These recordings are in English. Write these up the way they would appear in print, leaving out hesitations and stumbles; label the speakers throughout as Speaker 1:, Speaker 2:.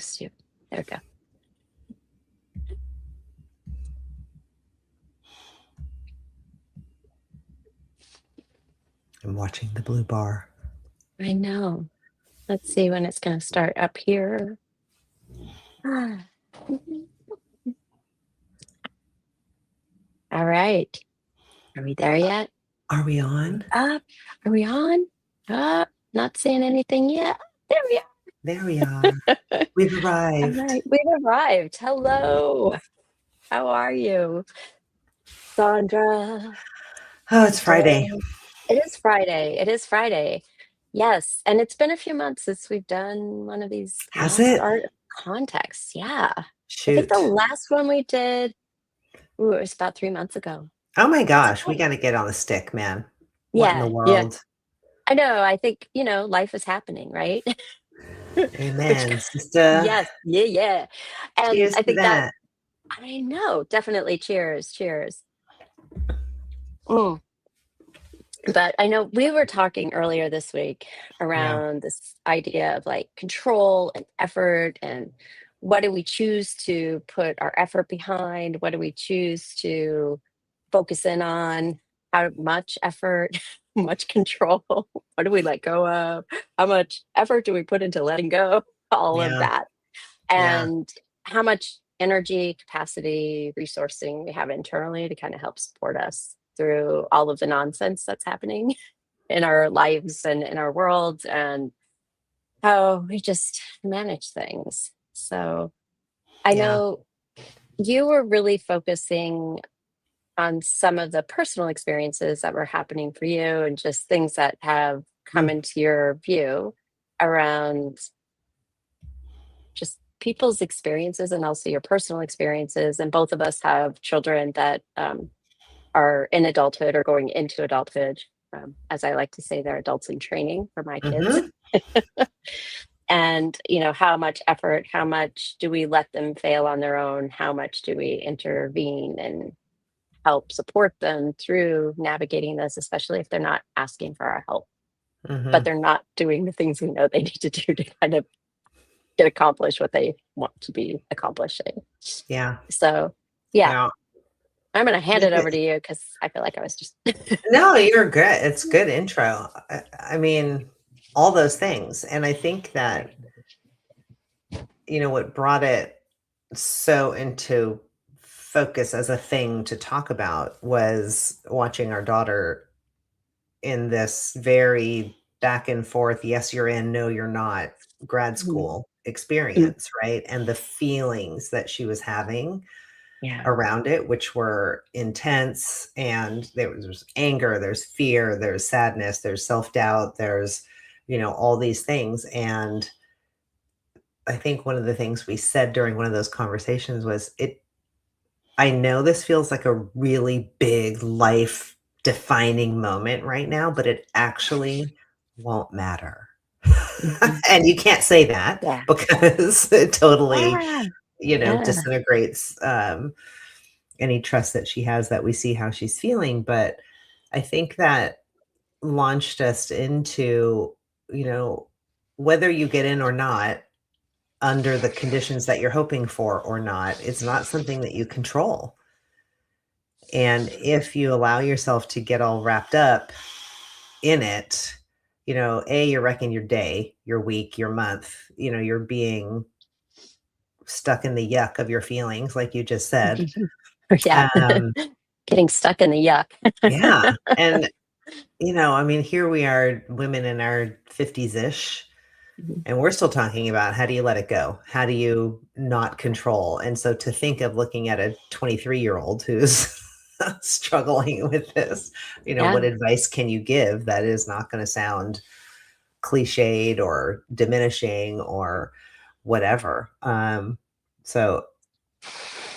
Speaker 1: next to you. There we go.
Speaker 2: I'm watching the blue bar.
Speaker 1: I know. Let's see when it's going to start up here. All right. Are we there yet?
Speaker 2: Are we on?
Speaker 1: Up. Are we on? Up. Not saying anything yet. There we are.
Speaker 2: There we are. We've
Speaker 1: All
Speaker 2: arrived.
Speaker 1: right. We've arrived. Hello. How are you, Sandra?
Speaker 2: Oh, it's Friday.
Speaker 1: It is Friday. It is Friday. Yes. And it's been a few months since we've done one of these
Speaker 2: Has
Speaker 1: lost
Speaker 2: it?
Speaker 1: art contexts. Yeah. I think
Speaker 2: Shoot.
Speaker 1: the last one we did, ooh, it was about 3 months ago.
Speaker 2: Oh my
Speaker 1: That's
Speaker 2: gosh, we
Speaker 1: okay.
Speaker 2: got to get on the stick, man. What in the
Speaker 1: Yeah. Yeah.
Speaker 2: world?
Speaker 1: I know. I think, life is happening, right? Which,
Speaker 2: Amen, sister.
Speaker 1: yes. Yeah. Yeah. And
Speaker 2: Cheers
Speaker 1: I
Speaker 2: to
Speaker 1: think that,
Speaker 2: that.
Speaker 1: I know, definitely. Cheers. Cheers. Mm. But I know we were talking earlier this week
Speaker 2: Yeah.
Speaker 1: around this idea of like control and effort and what do we choose to put our effort behind? What do we choose to focus in on? How much effort, much control? What do we let go of? How much effort do we put into letting go? All of
Speaker 2: Yeah.
Speaker 1: that.
Speaker 2: Yeah.
Speaker 1: And how much energy, capacity, resourcing we have internally to kind of help support us through all of the nonsense that's happening in our lives and in our world, and how we just manage things. So I
Speaker 2: Yeah.
Speaker 1: know you were really focusing on some of the personal experiences that were happening for you and just things that have come
Speaker 2: Mm.
Speaker 1: into your view around just people's experiences and also your personal experiences. And both of us have children that are in adulthood or going into adulthood. As I like to say, they're adults in training for my kids.
Speaker 2: Mm-hmm.
Speaker 1: And, how much effort, how much do we let them fail on their own? How much do we intervene and help support them through navigating this, especially if they're not asking for our help, but
Speaker 2: Mm-hmm.
Speaker 1: they're not doing the things we know they need to do to kind of get accomplished what they want to be accomplishing.
Speaker 2: Yeah.
Speaker 1: So, yeah,
Speaker 2: Yeah.
Speaker 1: I'm going to hand it over to you because I feel like I was just.
Speaker 2: No, you're good. It's good intro. I mean, all those things. And I think that, what brought it so into focus as a thing to talk about was watching our daughter in this very back and forth, yes, you're in, no, you're not grad school
Speaker 1: Mm,
Speaker 2: experience, right? And the feelings that she was having
Speaker 1: yeah.
Speaker 2: around it, which were intense. And there's anger, there's fear, there's sadness, there's self-doubt, there's, all these things. And I think one of the things we said during one of those conversations was I know this feels like a really big life defining moment right now, but it actually won't matter.
Speaker 1: Mhm.
Speaker 2: And you can't say that
Speaker 1: Yeah.
Speaker 2: because it totally,
Speaker 1: Yeah. Yeah.
Speaker 2: disintegrates any trust that she has that we see how she's feeling. But I think that launched us into, you know, whether you get in or not, under the conditions that you're hoping for or not, it's not something that you control. And if you allow yourself to get all wrapped up in it, you're wrecking your day, your week, your month, you're being stuck in the yuck of your feelings, like you just said.
Speaker 1: Yeah.
Speaker 2: Um,
Speaker 1: Getting stuck in the yuck.
Speaker 2: yeah. And, I mean, here we are, women in our 50s ish,
Speaker 1: Mhm.
Speaker 2: and we're still talking about how do you let it go? How do you not control? And so to think of looking at a 23-year-old who's struggling with this, what
Speaker 1: Yeah.
Speaker 2: advice can you give that is not going to sound cliched or diminishing or whatever? So,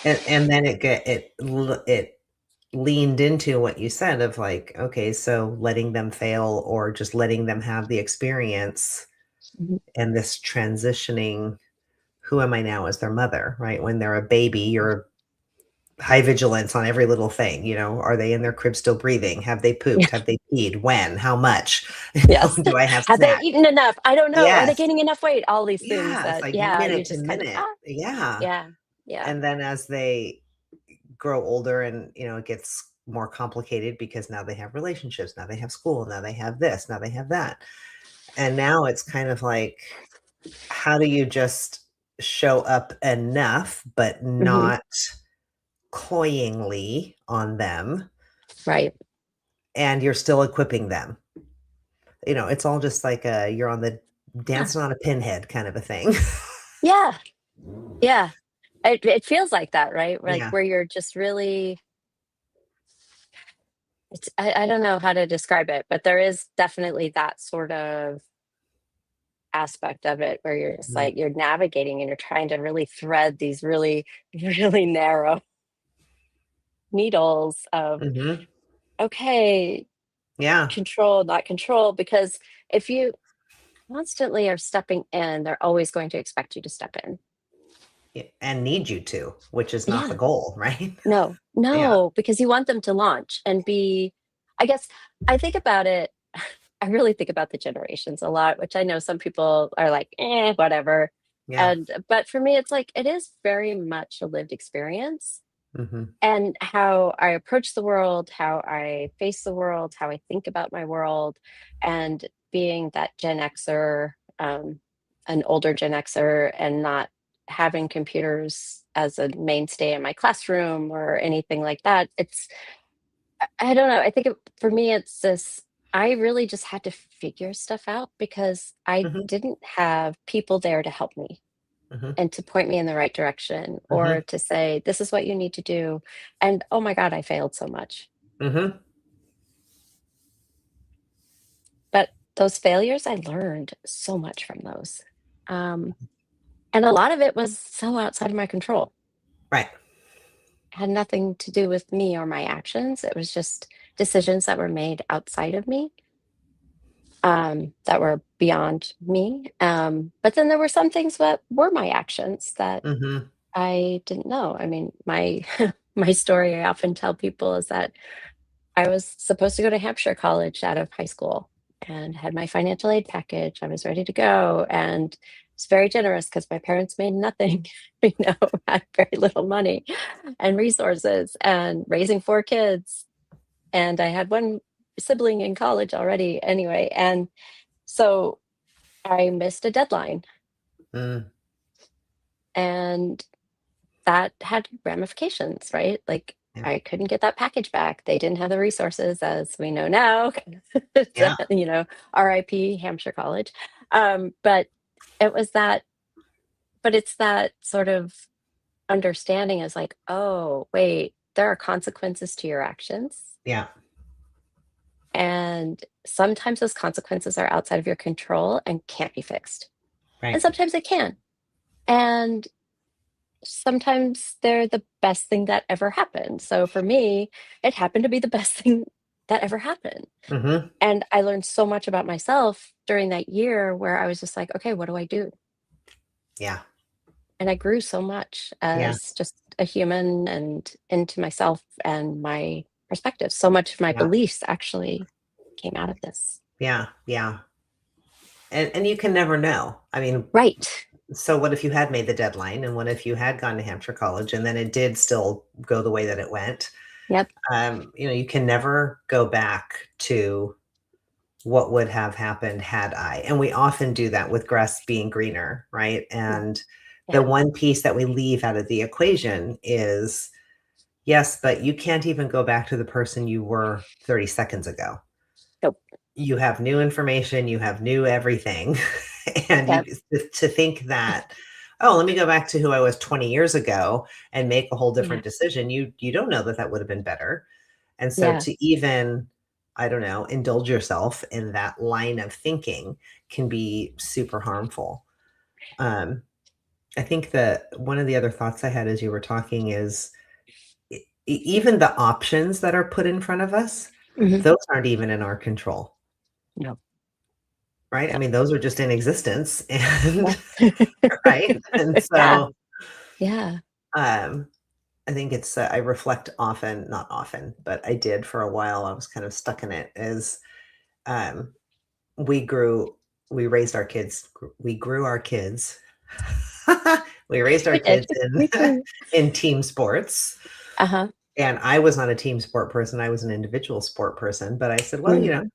Speaker 2: and then it leaned into what you said of like, okay, so letting them fail or just letting them have the experience
Speaker 1: Mhm.
Speaker 2: and this transitioning, who am I now as their mother, right? When they're a baby, you're high vigilance on every little thing. Are they in their crib still breathing? Have they
Speaker 1: Yeah.
Speaker 2: pooped? Have they peed? When? How much?
Speaker 1: Yes.
Speaker 2: Do I have
Speaker 1: Have they
Speaker 2: snacks?
Speaker 1: eaten enough? I don't know. Are they
Speaker 2: Yes.
Speaker 1: gaining enough weight? All these things
Speaker 2: Yeah, it's
Speaker 1: that,
Speaker 2: like
Speaker 1: yeah, you
Speaker 2: minute to
Speaker 1: just kind of,
Speaker 2: minute. Yeah.
Speaker 1: yeah, yeah,
Speaker 2: And then as they grow older and, it gets more complicated because now they have relationships, now they have school, now they have this, now they have that. And now it's kind of like, how do you just show up enough, but
Speaker 1: hmm
Speaker 2: not cloyingly on them,
Speaker 1: right.
Speaker 2: and you're still equipping them? It's all just like you're on the
Speaker 1: Yeah,
Speaker 2: dancing on a pinhead kind of a thing.
Speaker 1: yeah, yeah. It feels like that, right? Like
Speaker 2: Yeah.
Speaker 1: where you're just really, I don't know how to describe it, but there is definitely that sort of aspect of it where you're just
Speaker 2: Mhm.
Speaker 1: like, you're navigating and you're trying to really thread these really, really narrow needles of,
Speaker 2: Mhm.
Speaker 1: okay,
Speaker 2: Yeah.
Speaker 1: control, not control, because if you constantly are stepping in, they're always going to expect you to step in.
Speaker 2: And need you to, which is not the
Speaker 1: Yeah.
Speaker 2: goal, right?
Speaker 1: No,
Speaker 2: Yeah.
Speaker 1: no, because you want them to launch and be, I guess I think about it. I really think about the generations a lot, which I know some people are like, whatever.
Speaker 2: Yeah.
Speaker 1: But for me, it's like, it is very much a lived experience,
Speaker 2: Mhm.
Speaker 1: and how I approach the world, how I face the world, how I think about my world, and being that Gen Xer, an older Gen Xer, and not having computers as a mainstay in my classroom or anything like that. I don't know. I think for me, it's this. I really just had to figure stuff out because I
Speaker 2: Mhm.
Speaker 1: didn't have people there to help me
Speaker 2: Mhm.
Speaker 1: and to point me in the right direction or
Speaker 2: Mhm.
Speaker 1: to say, this is what you need to do. And oh my God, I failed so much.
Speaker 2: Mhm.
Speaker 1: But those failures, I learned so much from those. Um, and a lot of it was so outside of my control.
Speaker 2: Right.
Speaker 1: It had nothing to do with me or my actions. It was just decisions that were made outside of me, that were beyond me. But then there were some things that were my actions that
Speaker 2: Mhm.
Speaker 1: I didn't know. I mean, my my story I often tell people is that I was supposed to go to Hampshire College out of high school and had my financial aid package. I was ready to go and was very generous because my parents made nothing, had very little money and resources and raising four kids. And I had one sibling in college already anyway. And so I missed a deadline,
Speaker 2: Mm.
Speaker 1: and that had ramifications, right? Like
Speaker 2: Yeah.
Speaker 1: I couldn't get that package back. They didn't have the resources, as we know now.
Speaker 2: Yeah.
Speaker 1: RIP Hampshire College. But it was that, but it's that sort of understanding is like, oh, wait, there are consequences to your actions.
Speaker 2: Yeah.
Speaker 1: And sometimes those consequences are outside of your control and can't be fixed. And
Speaker 2: Right.
Speaker 1: sometimes they can. And sometimes they're the best thing that ever happened. So for me, it happened to be the best thing that ever happened.
Speaker 2: Mhm.
Speaker 1: And I learned so much about myself during that year where I was just like, okay, what do I do?
Speaker 2: Yeah.
Speaker 1: And I grew so much
Speaker 2: Yeah.
Speaker 1: as just a human and into myself and my perspective. So much of my
Speaker 2: Yeah.
Speaker 1: beliefs actually came out of this.
Speaker 2: Yeah. Yeah. And you can never know. I mean,
Speaker 1: Right.
Speaker 2: so what if you had made the deadline, and what if you had gone to Hampshire College and then it did still go the way that it went?
Speaker 1: Yep.
Speaker 2: You can never go back to what would have happened had I. And we often do that with grass being greener, right?
Speaker 1: Mm.
Speaker 2: And the
Speaker 1: Yeah.
Speaker 2: one piece that we leave out of the equation is, yes, but you can't even go back to the person you were 30 seconds ago.
Speaker 1: Nope.
Speaker 2: You have new information, you have new everything. And
Speaker 1: Yep.
Speaker 2: to think that, oh, let me go back to who I was 20 years ago and make a whole
Speaker 1: Yeah.
Speaker 2: different decision. You don't know that that would have been better. And so
Speaker 1: Yeah.
Speaker 2: to even, I don't know, indulge yourself in that line of thinking can be super harmful. Um, I think that one of the other thoughts I had as you were talking is, even the options that are put in front of us,
Speaker 1: Mhm.
Speaker 2: those aren't even in our control,
Speaker 1: No.
Speaker 2: right? I
Speaker 1: Yep.
Speaker 2: mean, those are just in existence, and
Speaker 1: Yeah.
Speaker 2: right? And
Speaker 1: Yeah.
Speaker 2: so,
Speaker 1: Yeah.
Speaker 2: um, I think it's, I reflect often, not often, but I did for a while. I was kind of stuck in it. Is um, we grew, we raised our kids, we grew our kids. We raised our
Speaker 1: We did.
Speaker 2: kids in
Speaker 1: We grew.
Speaker 2: in team sports.
Speaker 1: Uh-huh.
Speaker 2: And I was not a team sport person. I was an individual sport person. But I said, well,
Speaker 1: Mm.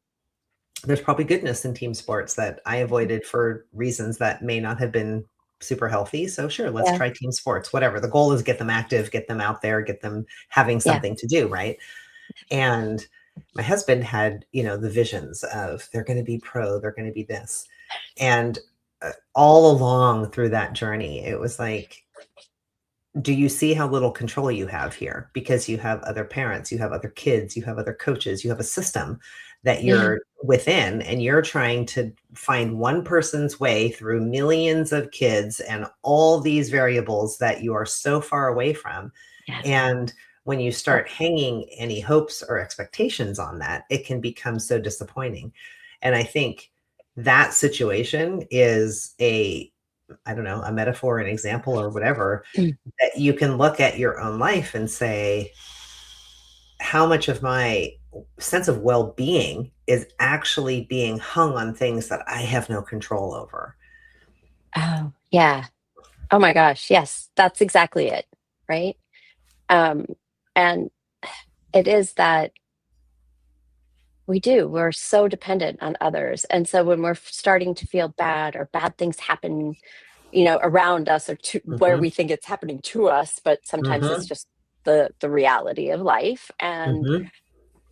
Speaker 2: there's probably goodness in team sports that I avoided for reasons that may not have been super healthy. So sure, let's
Speaker 1: Yeah.
Speaker 2: try team sports. Whatever. The goal is get them active, get them out there, get them having
Speaker 1: Yeah.
Speaker 2: something to do, right? And my husband had, the visions of they're going to be pro, they're going to be this. And all along through that journey, it was like, do you see how little control you have here? Because you have other parents, you have other kids, you have other coaches, you have a system that
Speaker 1: Yeah.
Speaker 2: you're within, and you're trying to find one person's way through millions of kids and all these variables that you are so far away from.
Speaker 1: Yeah.
Speaker 2: And when you
Speaker 1: Oh,
Speaker 2: start hanging any hopes or expectations on that, it can become so disappointing. And I think that situation is I don't know, a metaphor, an example, or whatever,
Speaker 1: mm.
Speaker 2: that you can look at your own life and say, how much of my sense of well-being is actually being hung on things that I have no control over.
Speaker 1: Oh, yeah. Oh my gosh, yes, that's exactly it, right? Um, and it is that we're so dependent on others, and so when we're starting to feel bad or bad things happen, around us or to where
Speaker 2: Mhm,
Speaker 1: we think it's happening to us, but sometimes it's
Speaker 2: mhm,
Speaker 1: just the reality of life, and
Speaker 2: mhm,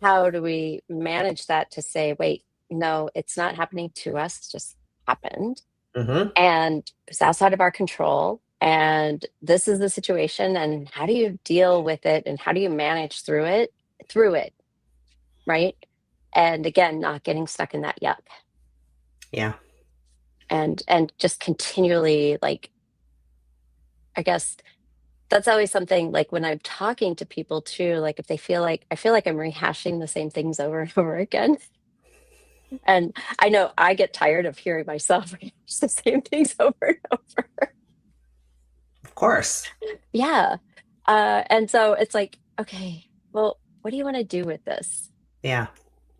Speaker 1: how do we manage that to say, "Wait, no, it's not happening to us, it just happened."
Speaker 2: mhm,
Speaker 1: And it's outside of our control, and this is the situation, and how do you deal with it, and how do you manage through it, right? And again, not getting stuck in that yuck,
Speaker 2: yeah,
Speaker 1: and just continually, like, I guess that's always something, like, when I'm talking to people too, like, if they feel like I feel like I'm rehashing the same things over and over again. And I know I get tired of hearing myself rehash the same things over and over.
Speaker 2: of course.
Speaker 1: Yeah. And so it's like, okay, well, what do you want to do with this?
Speaker 2: Yeah,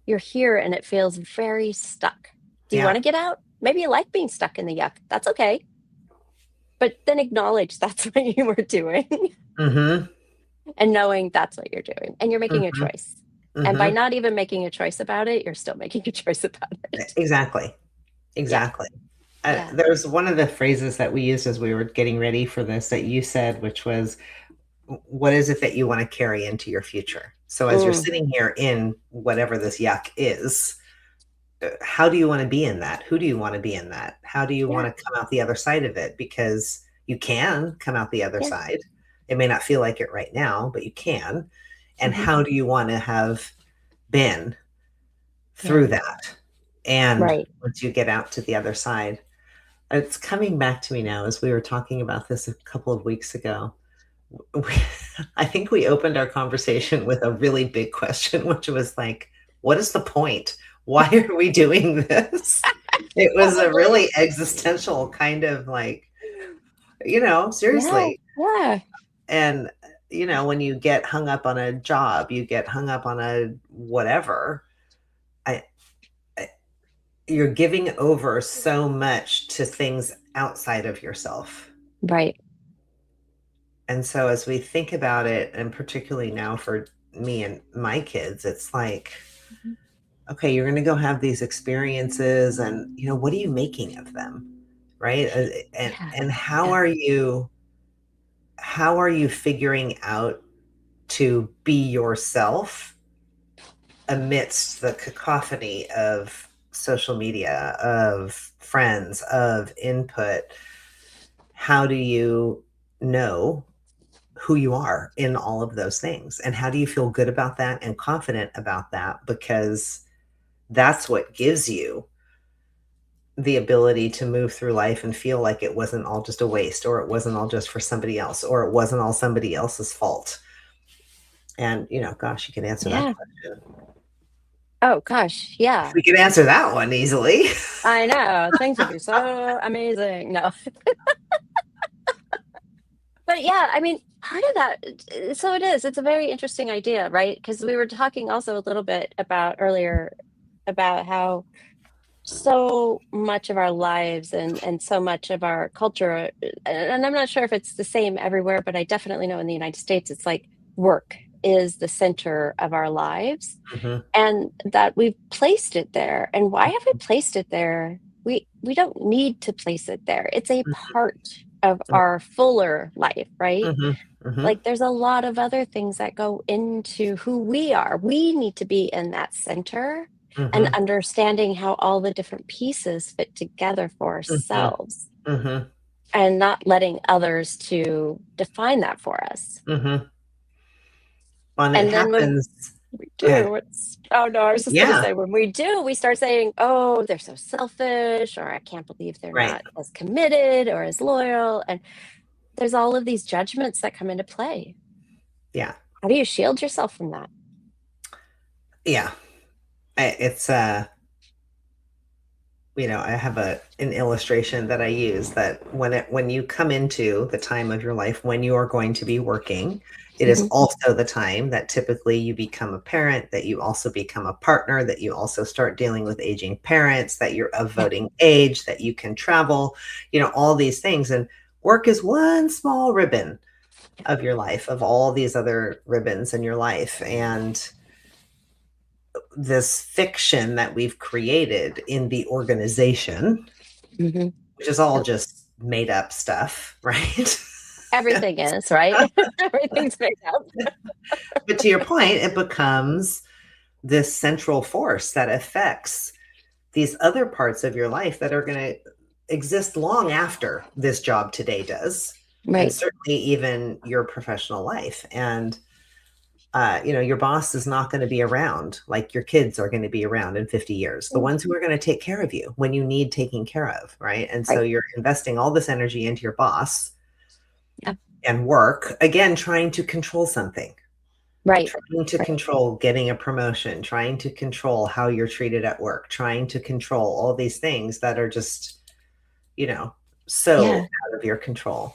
Speaker 1: You're here and it feels very stuck. Do you want
Speaker 2: yeah,
Speaker 1: to get out? Maybe you like being stuck in the yuck. That's okay. But then acknowledge that's what you were doing
Speaker 2: mhm,
Speaker 1: and knowing that's what you're doing. And you're making a
Speaker 2: mhm,
Speaker 1: choice. And by
Speaker 2: mhm,
Speaker 1: not even making a choice about it, you're still making a choice about it.
Speaker 2: exactly,
Speaker 1: Yeah.
Speaker 2: exactly.
Speaker 1: Yeah.
Speaker 2: There's one of the phrases that we used as we were getting ready for this that you said, which was, what is it that you want to carry into your future? So as you're
Speaker 1: Mm,
Speaker 2: sitting here in whatever this yuck is, how do you want to be in that? Who do you want to be in that? How do you want
Speaker 1: yeah.
Speaker 2: to come out the other side of it? Because you can come out the other
Speaker 1: Yeah.
Speaker 2: side. It may not feel like it right now, but you can. And
Speaker 1: Hmm.
Speaker 2: how do you want to have been
Speaker 1: Yeah.
Speaker 2: through that? And
Speaker 1: Right.
Speaker 2: once you get out to the other side, it's coming back to me now as we were talking about this a couple of weeks ago. We, I think we opened our conversation with a really big question, which was like, what is the point? Why are we doing this? It was a
Speaker 1: Probably.
Speaker 2: really existential kind of like,
Speaker 1: Yeah.
Speaker 2: seriously.
Speaker 1: Yeah.
Speaker 2: And, when you get hung up on a job, you get hung up on a whatever, I, I you're giving over so much to things outside of yourself.
Speaker 1: Right.
Speaker 2: And so as we think about it, and particularly now for me and my kids, it's like,
Speaker 1: Mhm.
Speaker 2: okay, you're going to go have these experiences, and what are you making of them? Right?
Speaker 1: Yeah.
Speaker 2: And
Speaker 1: Yeah.
Speaker 2: how are you figuring out to be yourself amidst the cacophony of social media, of friends, of input? How do you know who you are in all of those things? And how do you feel good about that and confident about that? Because that's what gives you the ability to move through life and feel like it wasn't all just a waste, or it wasn't all just for somebody else, or it wasn't all somebody else's fault. And, gosh, you can answer that
Speaker 1: Yeah.
Speaker 2: question.
Speaker 1: Oh gosh.
Speaker 2: If
Speaker 1: Yeah.
Speaker 2: we could answer that one easily.
Speaker 1: I know. Things would be so amazing. No. But yeah, I mean, part of that, so it is. It's a very interesting idea, right? Because we were talking also a little bit about earlier about how so much of our lives and so much of our culture, and I'm not sure if it's the same everywhere, but I definitely know in the United States, it's like work is the center of our lives,
Speaker 2: Mhm,
Speaker 1: and that we've placed it there. And why have we placed it there? We don't need to place it there. It's a part of our fuller life, right?
Speaker 2: mhm, mhm,
Speaker 1: Like there's a lot of other things that go into who we are. We need to be in that center and
Speaker 2: mhm,
Speaker 1: understanding how all the different pieces fit together for
Speaker 2: mhm,
Speaker 1: ourselves
Speaker 2: mhm,
Speaker 1: and not letting others to define that for us.
Speaker 2: mhm. Well, and it
Speaker 1: And then when
Speaker 2: happens.
Speaker 1: we
Speaker 2: Go ahead.
Speaker 1: do, it's, oh no, I was just going to
Speaker 2: Yeah,
Speaker 1: say, when we do, we start saying, oh, they're so selfish, or I can't believe they're
Speaker 2: right.
Speaker 1: not as committed or as loyal. And there's all of these judgments that come into play.
Speaker 2: Yeah,
Speaker 1: How do you shield yourself from that?
Speaker 2: yeah. It's I have an illustration that I use that when you come into the time of your life when you are going to be working, it is
Speaker 1: Mhm.
Speaker 2: also the time that typically you become a parent, that you also become a partner, that you also start dealing with aging parents, that you're of
Speaker 1: Yeah.
Speaker 2: voting age, that you can travel, all these things. And work is one small ribbon of your life, of all these other ribbons in your life. And this fiction that we've created in the organization,
Speaker 1: Mhm.
Speaker 2: which is all
Speaker 1: Yep.
Speaker 2: just made up stuff, right?
Speaker 1: Everything is, right? Everything's made up.
Speaker 2: But to your point, it becomes this central force that affects these other parts of your life that are going to exist long after this job today does, and
Speaker 1: Right.
Speaker 2: certainly even your professional life. And your boss is not going to be around like your kids are going to be around in 50 years, the
Speaker 1: Mm.
Speaker 2: ones who are going to take care of you when you need taking care of, right? And so
Speaker 1: Right.
Speaker 2: you're investing all this energy into your boss
Speaker 1: Yeah.
Speaker 2: and work, again, trying to control something,
Speaker 1: Right.
Speaker 2: trying to
Speaker 1: Right.
Speaker 2: control getting a promotion, trying to control how you're treated at work, trying to control all these things that are just, you know, so
Speaker 1: Yeah.
Speaker 2: out of your control.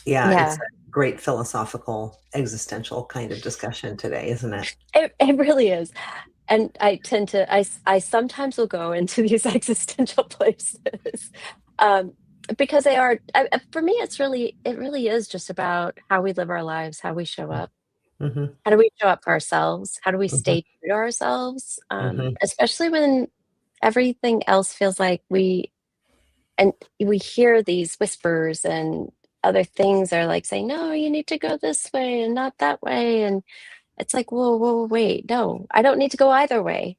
Speaker 2: Yeah, it's
Speaker 1: Yeah.
Speaker 2: a great philosophical, existential kind of discussion today, isn't it?
Speaker 1: It really is. And I tend to, I sometimes will go into these existential places, um, because they are, for me, it really is just about how we live our lives, how we show up.
Speaker 2: Mhm,
Speaker 1: How do we show up for ourselves? How do we
Speaker 2: mhm,
Speaker 1: stay true to ourselves?
Speaker 2: mhm,
Speaker 1: Especially when everything else feels like and we hear these whispers and other things are like saying, no, you need to go this way and not that way. And it's like, whoa, whoa, wait, no, I don't need to go either way.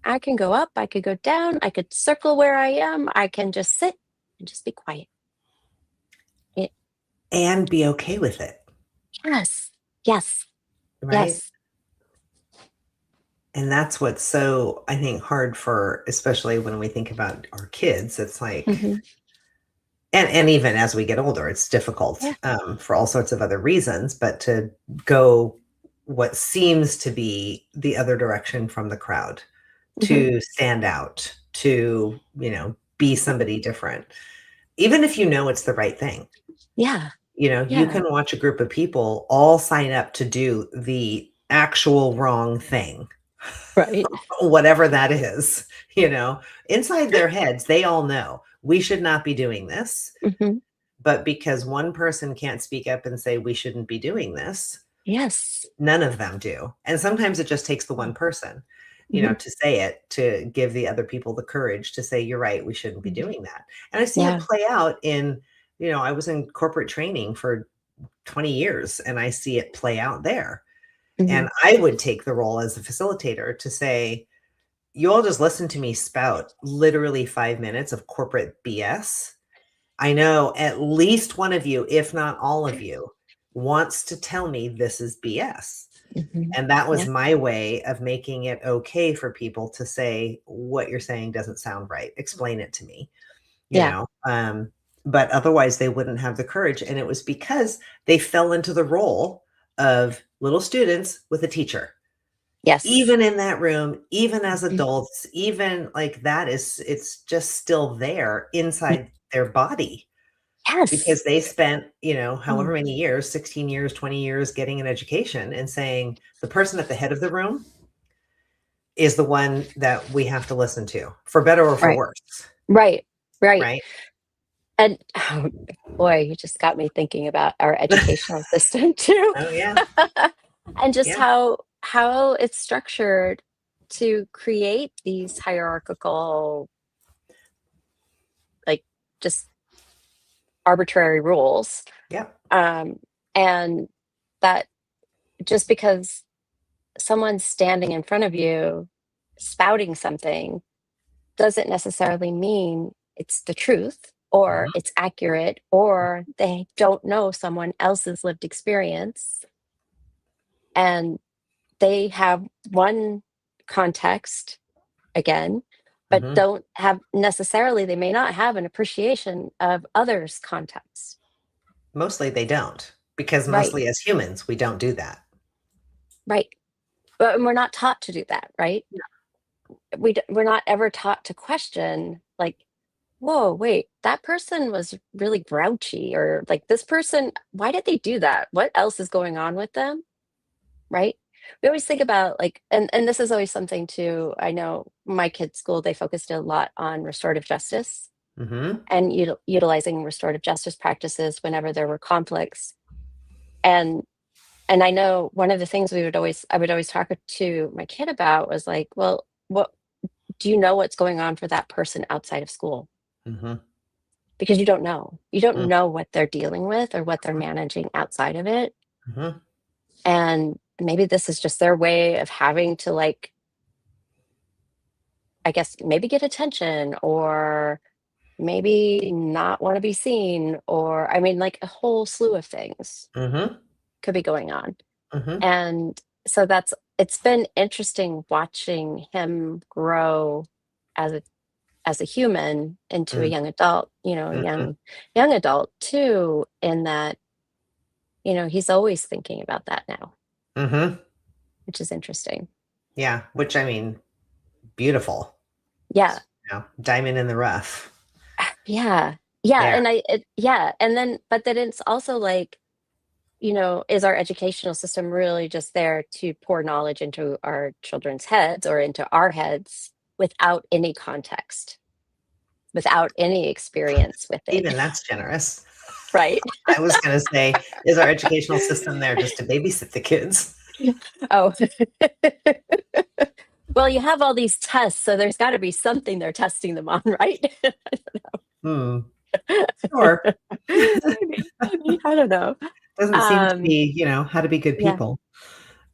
Speaker 1: I can go up, I could go down, I could circle where I am, I can just sit and just be quiet. It,
Speaker 2: and be okay with it,
Speaker 1: yes, yes,
Speaker 2: right?
Speaker 1: yes.
Speaker 2: And that's what's so, I think, hard for, especially when we think about our kids, it's like,
Speaker 1: Hmm.
Speaker 2: and even as we get older, it's difficult,
Speaker 1: Yeah.
Speaker 2: for all sorts of other reasons, but to go what seems to be the other direction from the crowd,
Speaker 1: Hmm.
Speaker 2: to stand out, to, be somebody different, even if you know it's the right thing.
Speaker 1: Yeah.
Speaker 2: You
Speaker 1: Yeah.
Speaker 2: can watch a group of people all sign up to do the actual wrong thing,
Speaker 1: Right.
Speaker 2: whatever that is, inside their heads, they all know we should not be doing this.
Speaker 1: Hmm.
Speaker 2: But because one person can't speak up and say we shouldn't be doing this,
Speaker 1: Yes.
Speaker 2: none of them do. And sometimes it just takes the one person,
Speaker 1: Hmm.
Speaker 2: to say it, to give the other people the courage to say, you're right, we shouldn't be doing that. And I see it
Speaker 1: Yeah.
Speaker 2: play out in, I was in corporate training for 20 years and I see it play out there.
Speaker 1: Hmm.
Speaker 2: And I would take the role as a facilitator to say, you all just listen to me spout literally 5 minutes of corporate BS. I know at least one of you, if not all of you, wants to tell me this is BS.
Speaker 1: Hmm.
Speaker 2: And that was
Speaker 1: Yeah.
Speaker 2: my way of making it okay for people to say, what you're saying doesn't sound right. Explain it to me, you
Speaker 1: Yeah.
Speaker 2: know. But otherwise they wouldn't have the courage. And it was because they fell into the role of little students with a teacher.
Speaker 1: Yes.
Speaker 2: Even in that room, even as
Speaker 1: Mhm.
Speaker 2: adults, even like that, it's just still there inside their body.
Speaker 1: Yes.
Speaker 2: because they spent,
Speaker 1: Mm.
Speaker 2: however many years, 16 years, 20 years getting an education, and saying the person at the head of the room is the one that we have to listen to, for better or for
Speaker 1: Right.
Speaker 2: worse,
Speaker 1: Right. Right.
Speaker 2: right?
Speaker 1: And oh, boy, you just got me thinking about our educational system too.
Speaker 2: Oh yeah,
Speaker 1: And just
Speaker 2: yeah.
Speaker 1: how it's structured to create these hierarchical, like, just arbitrary rules.
Speaker 2: Yeah.
Speaker 1: Um, and that just because someone's standing in front of you spouting something doesn't necessarily mean it's the truth or
Speaker 2: Mhm.
Speaker 1: it's accurate or they don't know someone else's lived experience and they have one context again, but
Speaker 2: Mhm.
Speaker 1: don't have necessarily, they may not have an appreciation of others' context.
Speaker 2: Mostly they don't, because
Speaker 1: Right,
Speaker 2: mostly as humans, we don't do that.
Speaker 1: right. But we're not taught to do that, right? We're not ever taught to question, like, whoa, wait, that person was really grouchy, or like this person, why did they do that? What else is going on with them? Right? We always think about like, and this is always something too. I know my kids' school, they focused a lot on restorative justice
Speaker 2: Mhm.
Speaker 1: and utilizing restorative justice practices whenever there were conflicts. And and I know one of the things I would always talk to my kid about was like, well, what do you know what's going on for that person outside of school?
Speaker 2: Mhm.
Speaker 1: Because you don't know. You don't
Speaker 2: Mm.
Speaker 1: know what they're dealing with or what they're managing outside of it.
Speaker 2: Mhm.
Speaker 1: And maybe this is just their way of having to, like, I guess, maybe get attention or maybe not want to be seen, or I mean, like a whole slew of things
Speaker 2: Mhm.
Speaker 1: could be going on.
Speaker 2: Mhm.
Speaker 1: And so it's been interesting watching him grow as a human into a
Speaker 2: Mm.
Speaker 1: young adult, a
Speaker 2: Mhm.
Speaker 1: young adult too, in that, he's always thinking about that now,
Speaker 2: Mhm.
Speaker 1: which is interesting.
Speaker 2: Yeah, which I mean, beautiful.
Speaker 1: Yeah.
Speaker 2: Diamond in the rough.
Speaker 1: Yeah. Yeah.
Speaker 2: Yeah.
Speaker 1: Yeah. And then, but then it's also like, is our educational system really just there to pour knowledge into our children's heads or into our heads without any context, without any experience with it?
Speaker 2: Even that's generous.
Speaker 1: Right.
Speaker 2: I was gonna say, is our educational system there just to babysit the kids?
Speaker 1: Oh, well, you have all these tests, so there's got to be something they're testing them on, right?
Speaker 2: Hmm. Sure.
Speaker 1: Maybe, I don't know.
Speaker 2: Doesn't seem to
Speaker 1: Um,
Speaker 2: be, how to be good
Speaker 1: yeah,
Speaker 2: people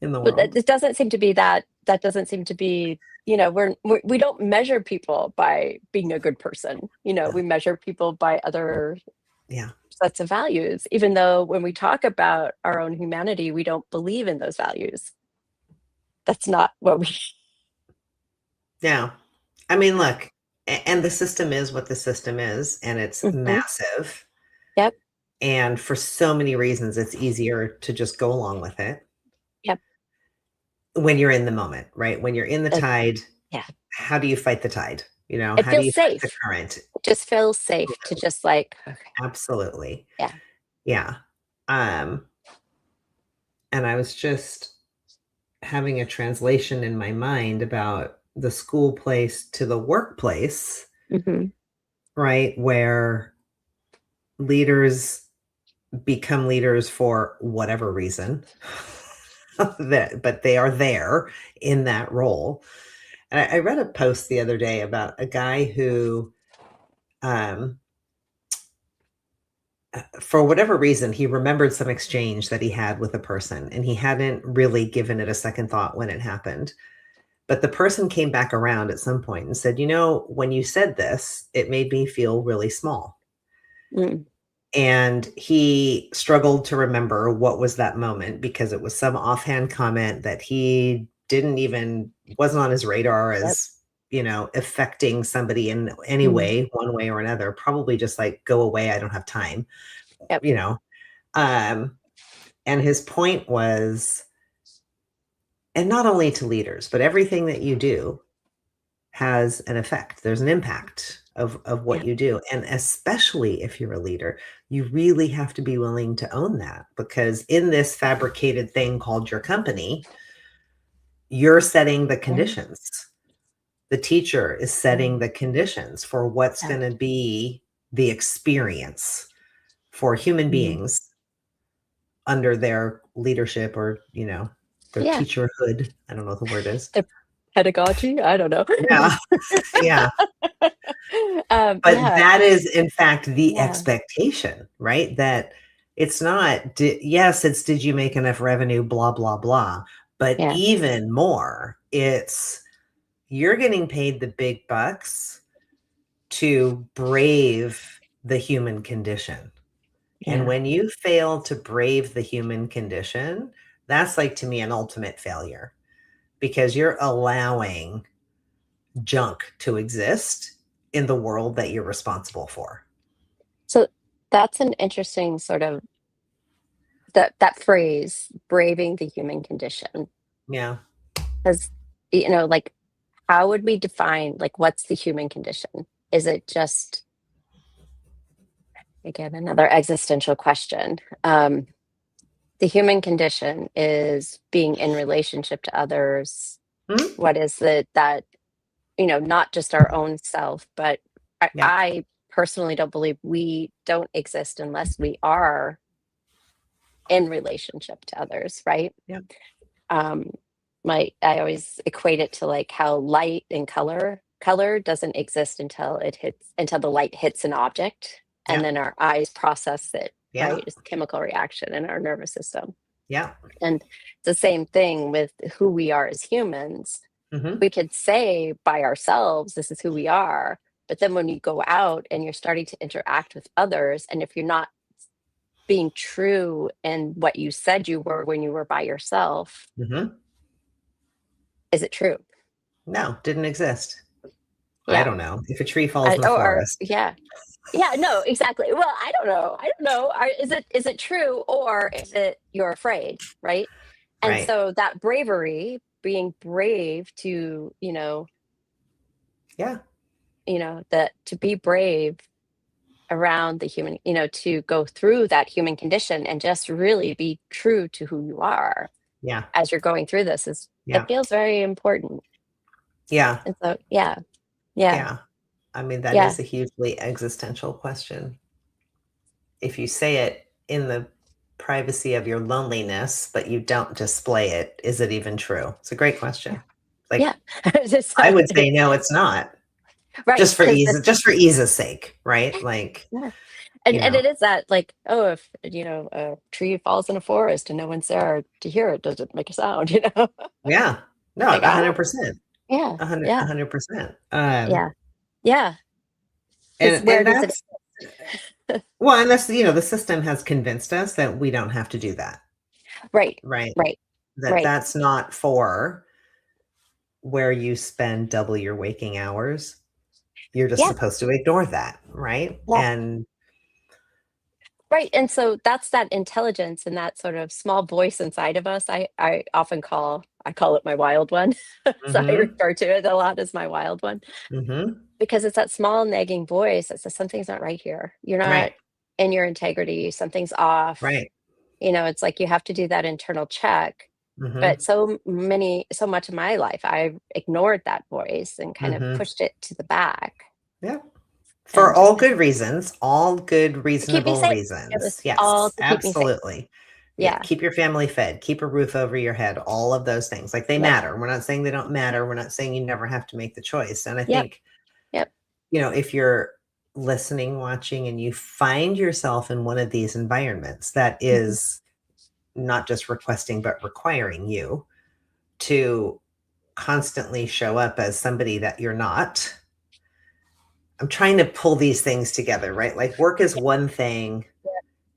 Speaker 2: in the
Speaker 1: but
Speaker 2: world.
Speaker 1: it doesn't seem to be that. That doesn't seem to be. We don't measure people by being a good person. We measure people by other
Speaker 2: Yeah.
Speaker 1: sets of values. Even though when we talk about our own humanity, we don't believe in those values. That's not what we.
Speaker 2: Yeah. I mean, look, and the system is what the system is, and it's
Speaker 1: Mhm.
Speaker 2: massive.
Speaker 1: Yep.
Speaker 2: And for so many reasons, it's easier to just go along with it
Speaker 1: Yep.
Speaker 2: when you're in the moment, right? When you're in the
Speaker 1: Uh,
Speaker 2: tide,
Speaker 1: yeah.
Speaker 2: how do you fight the tide?
Speaker 1: It
Speaker 2: How do
Speaker 1: feels
Speaker 2: you fight the
Speaker 1: safe.
Speaker 2: current?
Speaker 1: It just feels safe to just like, okay,
Speaker 2: Absolutely.
Speaker 1: yeah.
Speaker 2: Yeah. Um, and I was just having a translation in my mind about the school place to the workplace,
Speaker 1: Hmm.
Speaker 2: right? Where leaders become leaders for whatever reason, but they are there in that role. And I read a post the other day about a guy who, um, for whatever reason, he remembered some exchange that he had with a person, and he hadn't really given it a second thought when it happened. But the person came back around at some point and said, when you said this, it made me feel really small.
Speaker 1: Mm.
Speaker 2: And he struggled to remember what was that moment, because it was some offhand comment that he didn't even wasn't on his radar
Speaker 1: Yep.
Speaker 2: as, affecting somebody in any
Speaker 1: Mm.
Speaker 2: way, one way or another. Probably just like, go away, I don't have time,
Speaker 1: Yep.
Speaker 2: you know. Um, and his point was, and not only to leaders, but everything that you do, has an effect. There's an impact of what
Speaker 1: Yeah.
Speaker 2: you do. And especially if you're a leader, you really have to be willing to own that, because in this fabricated thing called your company, you're setting the
Speaker 1: Yeah.
Speaker 2: conditions. The teacher is setting the conditions for what's
Speaker 1: Yeah.
Speaker 2: going to be the experience for human
Speaker 1: Mhm.
Speaker 2: beings under their leadership, or, their
Speaker 1: Yeah.
Speaker 2: teacherhood. I don't know what the word is.
Speaker 1: The pedagogy, I don't know.
Speaker 2: Yeah. Yeah. But
Speaker 1: Yeah.
Speaker 2: that is, in fact, the
Speaker 1: Yeah.
Speaker 2: expectation, right? That it's not, yes, it's did you make enough revenue, blah, blah, blah. But
Speaker 1: Yeah.
Speaker 2: even more, it's you're getting paid the big bucks to brave the human condition. And
Speaker 1: Yeah.
Speaker 2: when you fail to brave the human condition, that's like, to me, an ultimate failure, because you're allowing junk to exist in the world that you're responsible for.
Speaker 1: So that's an interesting sort of that phrase, braving the human condition.
Speaker 2: Yeah.
Speaker 1: Because, like, how would we define, like, what's the human condition? Is it just, again, another existential question? The human condition is being in relationship to others.
Speaker 2: Hmm?
Speaker 1: What is it that, not just our own self, but
Speaker 2: Yeah.
Speaker 1: I personally don't believe we don't exist unless we are in relationship to others, right?
Speaker 2: Yeah.
Speaker 1: um I always equate it to like how light and color doesn't exist until the light hits an object, and
Speaker 2: Yeah.
Speaker 1: then our eyes process it,
Speaker 2: Yeah.
Speaker 1: right? It's a chemical reaction in our nervous system.
Speaker 2: Yeah.
Speaker 1: And it's the same thing with who we are as humans.
Speaker 2: Hmm.
Speaker 1: We could say by ourselves this is who we are, but then when you go out and you're starting to interact with others, and if you're not being true in what you said you were when you were by yourself,
Speaker 2: Hmm.
Speaker 1: is it true?
Speaker 2: No, didn't exist. I
Speaker 1: Yeah.
Speaker 2: don't know. If a tree falls in the
Speaker 1: Or
Speaker 2: forest,
Speaker 1: yeah. Yeah, no, exactly. Well, I don't know. I don't know. Is it true, or is it you're afraid, right? And
Speaker 2: right?
Speaker 1: so that bravery, being brave to,
Speaker 2: Yeah.
Speaker 1: that to be brave around the human, to go through that human condition and just really be true to who you are
Speaker 2: Yeah.
Speaker 1: as you're going through this, is it
Speaker 2: Yeah.
Speaker 1: feels very important.
Speaker 2: Yeah.
Speaker 1: And so yeah, yeah,
Speaker 2: Yeah. I mean, that
Speaker 1: yeah.
Speaker 2: is a hugely existential question. If you say it in the privacy of your loneliness, but you don't display it, is it even true? It's a great
Speaker 1: Yeah.
Speaker 2: question.
Speaker 1: Yeah.
Speaker 2: Like,
Speaker 1: Just,
Speaker 2: I would say no, it's not.
Speaker 1: right, because
Speaker 2: Just for ease's sake, right? Like,
Speaker 1: yeah. And it is that, like, oh, if a tree falls in a forest and no one's there to hear it, does it make a sound?
Speaker 2: yeah. No,
Speaker 1: Like, I don't.
Speaker 2: 100%.
Speaker 1: Yeah,
Speaker 2: A
Speaker 1: yeah,
Speaker 2: 100%.
Speaker 1: yeah, yeah. Because
Speaker 2: And
Speaker 1: where does it?
Speaker 2: that's, well, and that's, the system has convinced us that we don't have to do that,
Speaker 1: Right,
Speaker 2: right?
Speaker 1: right,
Speaker 2: That
Speaker 1: right.
Speaker 2: that's not for where you spend double your waking hours. You're just
Speaker 1: Yeah,
Speaker 2: supposed to ignore that, right?
Speaker 1: yeah,
Speaker 2: And
Speaker 1: right. And so that's that intelligence and that sort of small voice inside of us. I often call it my wild one. So I
Speaker 2: mhm,
Speaker 1: refer to it a lot as my wild one,
Speaker 2: mhm,
Speaker 1: because it's that small nagging voice that says something's not right here. You're not
Speaker 2: right,
Speaker 1: in your integrity. Something's off.
Speaker 2: right,
Speaker 1: It's like you have to do that internal check. But
Speaker 2: mhm,
Speaker 1: so much of my life, I've ignored that voice and kind of
Speaker 2: mhm.
Speaker 1: pushed it to the back,
Speaker 2: Yeah. For
Speaker 1: and just
Speaker 2: all good reasons, all good,
Speaker 1: to keep me
Speaker 2: reasonable
Speaker 1: safe. It
Speaker 2: reasons.
Speaker 1: was all
Speaker 2: Yes,
Speaker 1: to keep me safe.
Speaker 2: absolutely. Yeah,
Speaker 1: Yeah.
Speaker 2: keep your family fed, keep a roof over your head, all of those things. Like, they
Speaker 1: Yep.
Speaker 2: matter. We're not saying they don't matter. We're not saying you never have to make the choice. And I
Speaker 1: Yep.
Speaker 2: think,
Speaker 1: Yep.
Speaker 2: if you're listening, watching, and you find yourself in one of these environments that
Speaker 1: Mhm.
Speaker 2: is not just requesting, but requiring you to constantly show up as somebody that you're not. I'm trying to pull these things together, right? Like, work is one thing,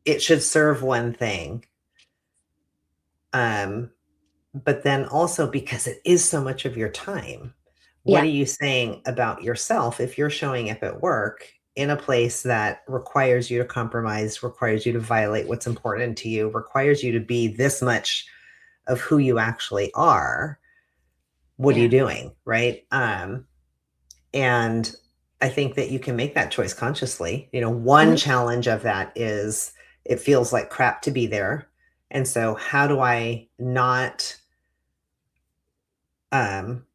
Speaker 2: it should serve one thing. Um, but then also, because it is so much of your time, what are
Speaker 1: Yeah.
Speaker 2: you saying about yourself if you're showing up at work in a place that requires you to compromise, requires you to violate what's important to you, requires you to be this much of who you actually are? What are you
Speaker 1: Yeah.
Speaker 2: doing, right? And I think that you can make that choice consciously. One
Speaker 1: Mhm.
Speaker 2: challenge of that is it feels like crap to be there. And so how do I not um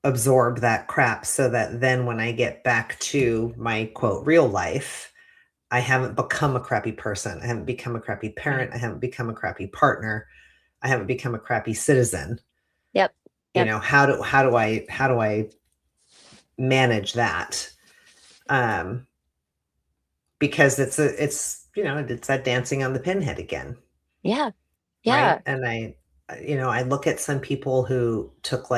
Speaker 2: absorb that crap so that then when I get back to my quote real life, I haven't become a crappy person. I haven't become a crappy
Speaker 1: Right.
Speaker 2: parent. I haven't become a crappy partner. I haven't become a crappy citizen.
Speaker 1: Yep. Yep.
Speaker 2: How do I manage that? Um, because it's that dancing on the pinhead again,
Speaker 1: Yeah.
Speaker 2: right?
Speaker 1: Yeah.
Speaker 2: And I look at some people who took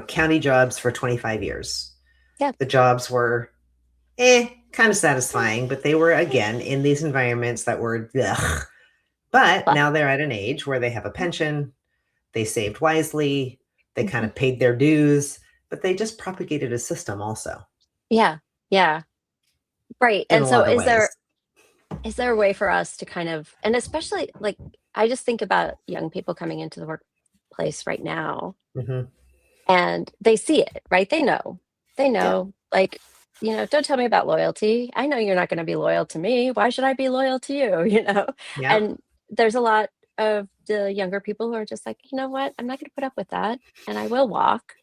Speaker 2: county jobs for 25 years.
Speaker 1: Yeah.
Speaker 2: The jobs were kind of satisfying, but they were again in these environments that were ugh. But
Speaker 1: Well,
Speaker 2: now they're at an age where they have a pension, they saved wisely, they kind
Speaker 1: mhm.
Speaker 2: of paid their dues, but they just propagated a system also
Speaker 1: Yeah. Yeah. Right.
Speaker 2: in
Speaker 1: And
Speaker 2: a
Speaker 1: so
Speaker 2: lot of ways.
Speaker 1: is there a way for us to kind of, and especially like I just think about young people coming into the workplace right now
Speaker 2: Hmm.
Speaker 1: and they see it, right? They know. They
Speaker 2: Yeah.
Speaker 1: know, like, don't tell me about loyalty. I know you're not going to be loyal to me. Why should I be loyal to you?
Speaker 2: Yeah.
Speaker 1: And there's a lot of the younger people who are just like, you know what? I'm not going to put up with that and I will walk.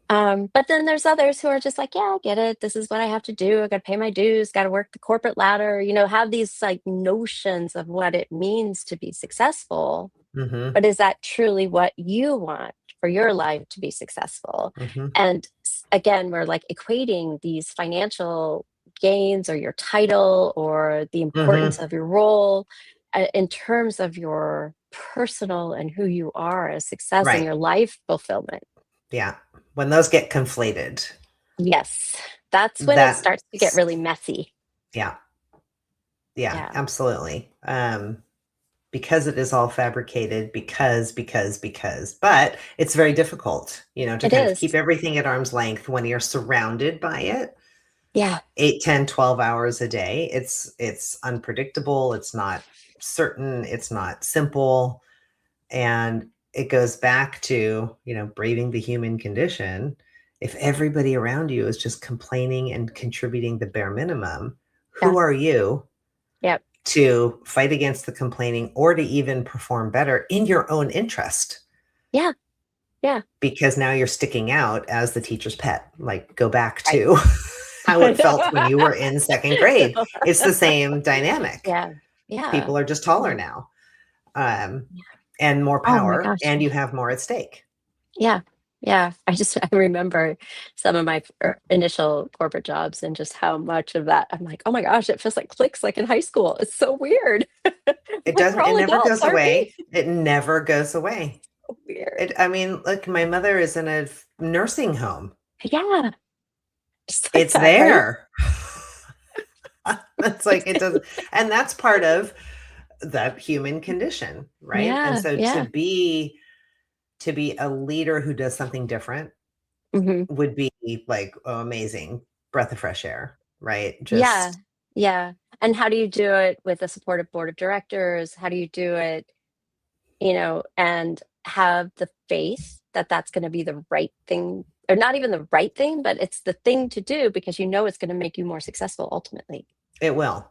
Speaker 1: But then there's others who are just like, yeah, I get it. This is what I have to do. I got to pay my dues, got to work the corporate ladder, have these like notions of what it means to be successful.
Speaker 2: Hmm.
Speaker 1: But is that truly what you want for your life to be successful?
Speaker 2: Hmm.
Speaker 1: And again, we're like equating these financial gains or your title or the importance
Speaker 2: Hmm.
Speaker 1: of your role in terms of your personal and who you are as success and
Speaker 2: Right.
Speaker 1: your life fulfillment.
Speaker 2: Yeah. When those get conflated,
Speaker 1: Yes, that's when it starts to get
Speaker 2: that's
Speaker 1: really messy.
Speaker 2: yeah. Yeah,
Speaker 1: Yeah,
Speaker 2: absolutely. Because it is all fabricated, because, but it's very difficult, to
Speaker 1: it
Speaker 2: kind of
Speaker 1: is.
Speaker 2: keep everything at arm's length when you're surrounded by it
Speaker 1: Yeah,
Speaker 2: 8, 10, 12 hours a day. It's unpredictable. It's not certain. It's not simple. And it goes back to, braving the human condition. If everybody around you is just complaining and contributing the bare minimum,
Speaker 1: yeah,
Speaker 2: who are you
Speaker 1: yep,
Speaker 2: to fight against the complaining or to even perform better in your own interest?
Speaker 1: yeah, yeah.
Speaker 2: Because now you're sticking out as the teacher's pet. Like, go back
Speaker 1: Right.
Speaker 2: to how
Speaker 1: I
Speaker 2: it felt when you were in second grade.
Speaker 1: know.
Speaker 2: It's the same dynamic.
Speaker 1: Yeah, yeah,
Speaker 2: People are just taller
Speaker 1: yeah,
Speaker 2: now, um, and more
Speaker 1: oh my
Speaker 2: power,
Speaker 1: gosh,
Speaker 2: and
Speaker 1: yeah.
Speaker 2: you have more at stake.
Speaker 1: Yeah, yeah. I remember some of my initial corporate jobs and just how much of that I'm like, "Oh my gosh, it feels like clicks like in high school. It's so weird."
Speaker 2: It
Speaker 1: Like, we're
Speaker 2: doesn't, it
Speaker 1: all
Speaker 2: never
Speaker 1: adults,
Speaker 2: goes
Speaker 1: aren't we?
Speaker 2: away. It never goes away.
Speaker 1: So weird.
Speaker 2: I mean, look, my mother is in a nursing home.
Speaker 1: Yeah, just like
Speaker 2: It's
Speaker 1: that, right?
Speaker 2: there. It's like it doesn't, and that's part of that human condition, right? And
Speaker 1: Yeah,
Speaker 2: so to
Speaker 1: yeah.
Speaker 2: be a leader who does something different
Speaker 1: Mhm.
Speaker 2: would be like, oh, amazing breath of fresh air, right?
Speaker 1: Yeah,
Speaker 2: Just
Speaker 1: yeah. And how do you do it with a supportive board of directors? How do you do it, and have the faith that that's gonna be the right thing or not even the right thing, but it's the thing to do because you know it's gonna make you more successful ultimately.
Speaker 2: it will.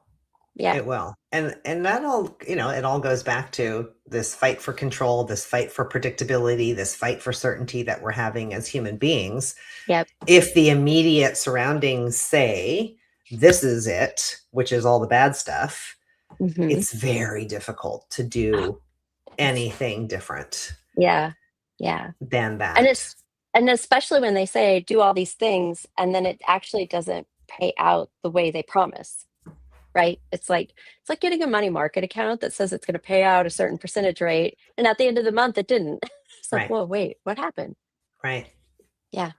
Speaker 1: Yeah.
Speaker 2: It will. And that all, it all goes back to this fight for control, this fight for predictability, this fight for certainty that we're having as human beings.
Speaker 1: Yep.
Speaker 2: If the immediate surroundings say this is it, which is all the bad stuff,
Speaker 1: Mhm.
Speaker 2: it's very difficult to
Speaker 1: Oh,
Speaker 2: do
Speaker 1: it is.
Speaker 2: anything different
Speaker 1: Yeah. Yeah.
Speaker 2: than
Speaker 1: And
Speaker 2: that.
Speaker 1: it's and especially when they say do all these things and then it actually doesn't pay out the way they promise. Right? It's like getting a money market account that says it's gonna pay out a certain percentage rate, and at the end of the month, it didn't. It's like,
Speaker 2: Right.
Speaker 1: "Whoa, wait, what happened?"
Speaker 2: Right.
Speaker 1: Yeah,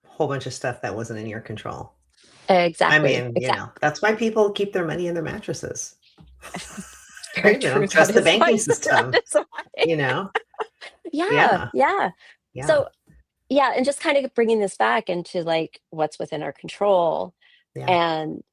Speaker 2: Whole bunch of stuff that wasn't in your control. I
Speaker 1: exactly,
Speaker 2: mean,
Speaker 1: exactly.
Speaker 2: that's why people keep their money in their mattresses.
Speaker 1: Very
Speaker 2: Right? They
Speaker 1: true,
Speaker 2: don't
Speaker 1: that
Speaker 2: trust the
Speaker 1: is why
Speaker 2: banking
Speaker 1: that
Speaker 2: system,
Speaker 1: is why.
Speaker 2: you know?
Speaker 1: Yeah,
Speaker 2: Yeah.
Speaker 1: yeah.
Speaker 2: Yeah.
Speaker 1: So, yeah, and just kind of bringing this back into, like, what's within our control,
Speaker 2: Yeah.
Speaker 1: and,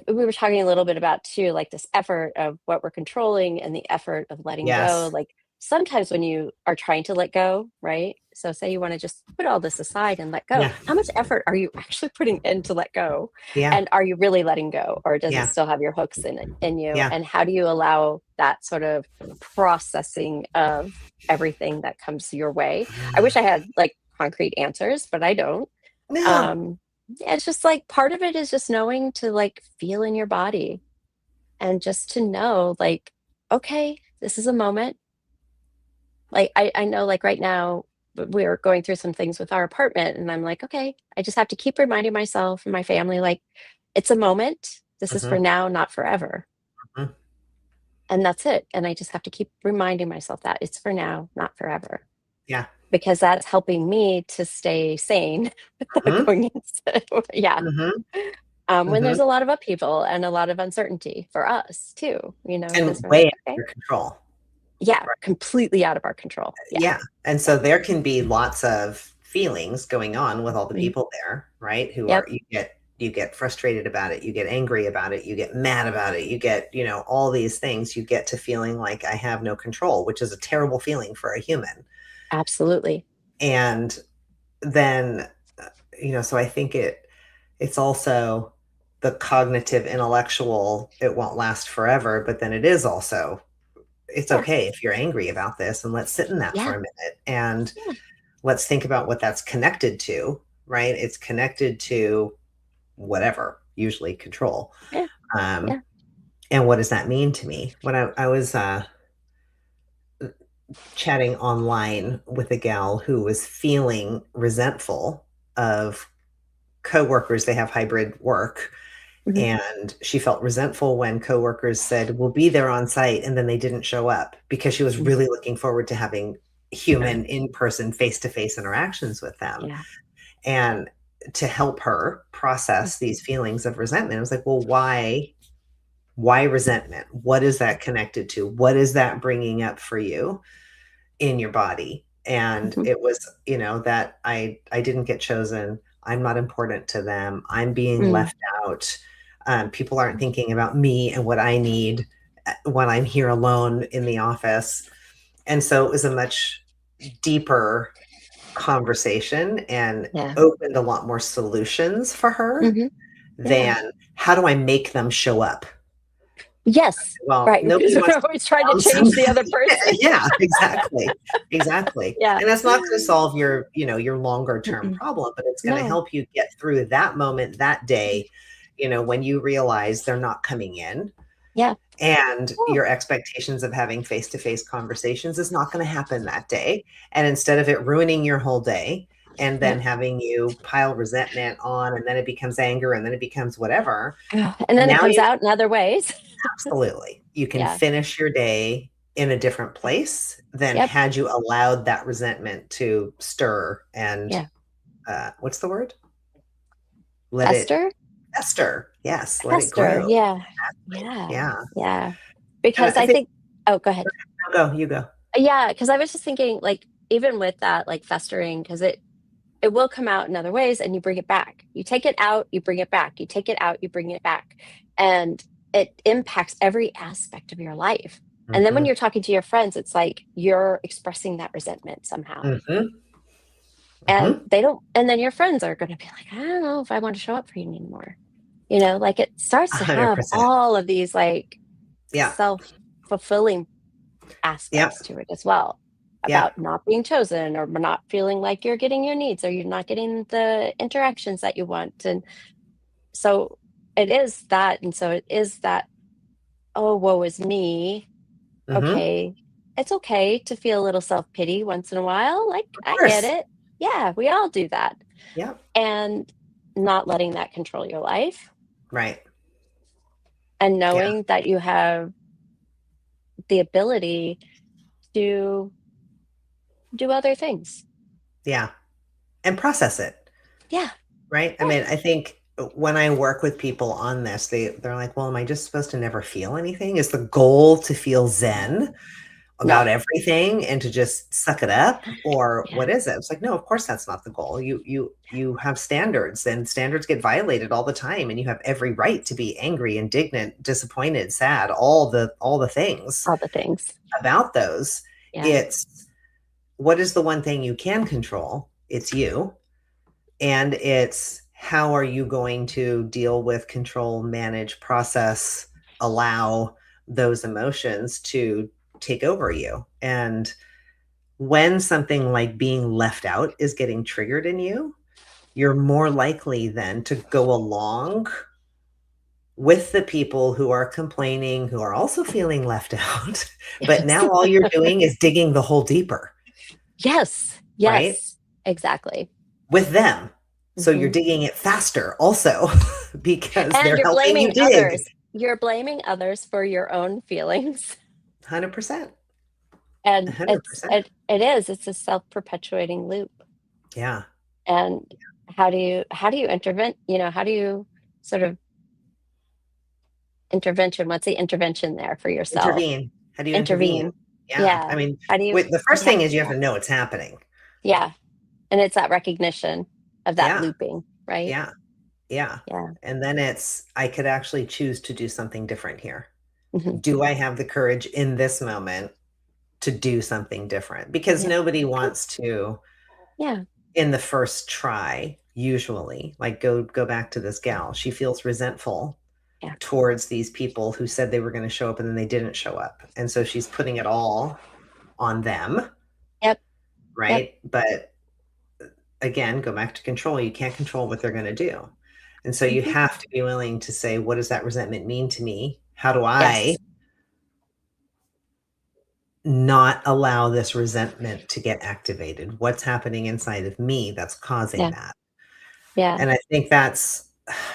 Speaker 1: we were talking a little bit about too, like, this effort of what we're controlling and the effort of letting go,
Speaker 2: Yes.
Speaker 1: like, sometimes when you are trying to let go, right? So say you want to just put all this aside and let go.
Speaker 2: Yeah.
Speaker 1: How much effort are you actually putting in to let go?
Speaker 2: Yeah.
Speaker 1: And are you really letting go, or does it
Speaker 2: Yeah.
Speaker 1: still have your hooks in it in you?
Speaker 2: Yeah.
Speaker 1: And how do you allow that sort of processing of everything that comes your way? I wish I had like concrete answers, but I don't.
Speaker 2: No.
Speaker 1: Um, yeah, it's just like part of it is just knowing to like feel in your body and just to know like, okay, this is a moment. Like I know like right now we're going through some things with our apartment, and I'm like, okay, I just have to keep reminding myself and my family like it's a moment. This is for
Speaker 2: Mhm,
Speaker 1: now, not forever.
Speaker 2: mhm.
Speaker 1: And that's it. And I just have to keep reminding myself that it's for now, not forever.
Speaker 2: Yeah.
Speaker 1: Because that's helping me to stay sane without
Speaker 2: Mhm,
Speaker 1: going into yeah.
Speaker 2: mhm,
Speaker 1: When
Speaker 2: mhm.
Speaker 1: there's a lot of upheaval and a lot of uncertainty for us too, because
Speaker 2: And
Speaker 1: we're
Speaker 2: way
Speaker 1: like,
Speaker 2: out of
Speaker 1: okay,
Speaker 2: your control.
Speaker 1: yeah,
Speaker 2: Right.
Speaker 1: completely out of our control. Yeah,
Speaker 2: Yeah, and
Speaker 1: yeah.
Speaker 2: so there can be lots of feelings going on with all the
Speaker 1: Mm.
Speaker 2: people there, right? Who are
Speaker 1: Yep,
Speaker 2: you get frustrated about it, you get angry about it, you get mad about it, you get, all these things, you get to feeling like I have no control, which is a terrible feeling for a human.
Speaker 1: absolutely.
Speaker 2: And then, so I think it's also the cognitive intellectual, it won't last forever, but then it is also it's
Speaker 1: Yeah,
Speaker 2: okay if you're angry about this, and let's sit in that for
Speaker 1: yeah,
Speaker 2: a minute and
Speaker 1: yeah,
Speaker 2: let's think about what that's connected to, right? It's connected to whatever, usually control.
Speaker 1: yeah,
Speaker 2: Um,
Speaker 1: yeah.
Speaker 2: and what does that mean to me? When I was chatting online with a gal who was feeling resentful of coworkers, they have hybrid work.
Speaker 1: Mhm.
Speaker 2: And she felt resentful when coworkers said, "We'll be there on site," and then they didn't show up because she was
Speaker 1: Mm.
Speaker 2: really looking forward to having human, in-person, face-to-face interactions with them.
Speaker 1: Yeah.
Speaker 2: And to help her process these feelings of resentment, I was like, "Well, why resentment? What is that connected to? What is that bringing up for you in your body?" And
Speaker 1: Mhm.
Speaker 2: it was, that I didn't get chosen. I'm not important to them. I'm being
Speaker 1: Mm.
Speaker 2: left out. People aren't thinking about me and what I need when I'm here alone in the office. And so it was a much deeper conversation and
Speaker 1: Yeah.
Speaker 2: opened a lot more solutions for her
Speaker 1: Mhm. Yeah.
Speaker 2: than how do I make them show up?
Speaker 1: Yes.
Speaker 2: Well,
Speaker 1: Right,
Speaker 2: nobody
Speaker 1: because we're
Speaker 2: wants to
Speaker 1: always trying to
Speaker 2: down some.
Speaker 1: change the other person.
Speaker 2: Yeah, exactly. Exactly.
Speaker 1: Yeah.
Speaker 2: And that's not gonna solve your longer term
Speaker 1: Mm-mm.
Speaker 2: problem, but it's gonna
Speaker 1: No.
Speaker 2: help you get through that moment, that day, when you realize they're not coming in,
Speaker 1: Yeah.
Speaker 2: and
Speaker 1: Oh,
Speaker 2: your expectations of having face-to-face conversations is not gonna happen that day, and instead of it ruining your whole day, and then
Speaker 1: yep.
Speaker 2: having you pile resentment on, and then it becomes anger, and then it becomes whatever,
Speaker 1: And then it
Speaker 2: now
Speaker 1: comes
Speaker 2: you
Speaker 1: out in other ways.
Speaker 2: absolutely. You can
Speaker 1: Yeah.
Speaker 2: finish your day in a different place than
Speaker 1: Yep.
Speaker 2: had you allowed that resentment to stir and,
Speaker 1: Yeah.
Speaker 2: what's the word? Let it
Speaker 1: Fester?
Speaker 2: fester. Yes, let it
Speaker 1: Fester.
Speaker 2: grow.
Speaker 1: Yeah.
Speaker 2: Exactly.
Speaker 1: Yeah.
Speaker 2: Yeah.
Speaker 1: Yeah.
Speaker 2: And
Speaker 1: Because
Speaker 2: I
Speaker 1: I
Speaker 2: think
Speaker 1: think oh, go ahead.
Speaker 2: no, go, you go.
Speaker 1: Yeah, because I was just thinking, like, even with that, like festering, because it will come out in other ways, and you bring it back. You take it out, you bring it back. You take it out, you bring it back, and it impacts every aspect of your life. And then when
Speaker 2: Mhm.
Speaker 1: you're talking to your friends, it's like you're expressing that resentment somehow,
Speaker 2: Mhm.
Speaker 1: and
Speaker 2: Mhm.
Speaker 1: they don't. And then your friends are going to be like, I don't know if I want to show up for you anymore. Like it starts to have
Speaker 2: 100%.
Speaker 1: all of these like
Speaker 2: Yeah.
Speaker 1: self fulfilling
Speaker 2: Yeah.
Speaker 1: aspects to it as well,
Speaker 2: Yeah.
Speaker 1: about not being chosen or not feeling like you're getting your needs or you're not getting the interactions that you want. And so it is that. And so it is that, oh, woe is me.
Speaker 2: Mhm.
Speaker 1: Okay. It's okay to feel a little self pity once in a while. Like,
Speaker 2: Of
Speaker 1: I get
Speaker 2: course.
Speaker 1: it. Yeah, we all do that.
Speaker 2: Yeah.
Speaker 1: And not letting that control your life
Speaker 2: Right.
Speaker 1: and
Speaker 2: Yeah.
Speaker 1: knowing that you have the ability to do other things.
Speaker 2: Yeah. And process it.
Speaker 1: Yeah.
Speaker 2: Right? I
Speaker 1: Yeah.
Speaker 2: mean, I think when I work with people on this, they're like, "Well, am I just supposed to never feel anything? Is the goal to feel zen about
Speaker 1: No.
Speaker 2: everything and to just suck it up, or
Speaker 1: Yeah.
Speaker 2: what is it?" It's like, "No, of course that's not the goal. You have standards, and standards get violated all the time, and you have every right to be angry, indignant, disappointed, sad, all the things
Speaker 1: All the things.
Speaker 2: about those.
Speaker 1: Yeah.
Speaker 2: It's what is the one thing you can control? It's you. And it's how are you going to deal with, control, manage, process, allow those emotions to take over you. And when something like being left out is getting triggered in you, you're more likely then to go along with the people who are complaining, who are also feeling left out. But
Speaker 1: Yes.
Speaker 2: now all you're doing is digging the hole deeper,
Speaker 1: Yes.
Speaker 2: right?
Speaker 1: Yes. Exactly.
Speaker 2: With them. So you're
Speaker 1: Hmm.
Speaker 2: digging it faster also because
Speaker 1: And
Speaker 2: they're
Speaker 1: you're
Speaker 2: helping
Speaker 1: blaming
Speaker 2: you dig.
Speaker 1: others. You're blaming others for your own feelings.
Speaker 2: 100%.
Speaker 1: And
Speaker 2: 100%.
Speaker 1: it's a self-perpetuating loop.
Speaker 2: Yeah.
Speaker 1: And how do you intervene, how do you sort of intervention, what's the intervention there for yourself?
Speaker 2: Intervene. How do you intervene?
Speaker 1: Intervene.
Speaker 2: Yeah. I
Speaker 1: Yeah.
Speaker 2: mean,
Speaker 1: How do you
Speaker 2: wait, the
Speaker 1: how do
Speaker 2: first
Speaker 1: you have
Speaker 2: thing is you have
Speaker 1: yeah.
Speaker 2: to know it's happening.
Speaker 1: Yeah. And it's that recognition of that
Speaker 2: Yeah.
Speaker 1: looping, right?
Speaker 2: Yeah. Yeah.
Speaker 1: Yeah.
Speaker 2: And then it's, I could actually choose to do something different here.
Speaker 1: Mhm.
Speaker 2: Do I have the courage in this moment to do something different? Because
Speaker 1: Yeah.
Speaker 2: nobody
Speaker 1: Good.
Speaker 2: wants to,
Speaker 1: Yeah.
Speaker 2: in the first try, usually, like go back to this gal. She feels resentful
Speaker 1: Yeah.
Speaker 2: towards these people who said they were going to show up and then they didn't show up. And so she's putting it all on them,
Speaker 1: Yep. Yep.
Speaker 2: right? But again, go back to control. You can't control what they're going to do. And so you
Speaker 1: Mhm.
Speaker 2: have to be willing to say, what does that resentment mean to me? How do I
Speaker 1: Yes.
Speaker 2: not allow this resentment to get activated? What's happening inside of me that's causing
Speaker 1: Yeah.
Speaker 2: that?
Speaker 1: Yeah.
Speaker 2: And I think that's,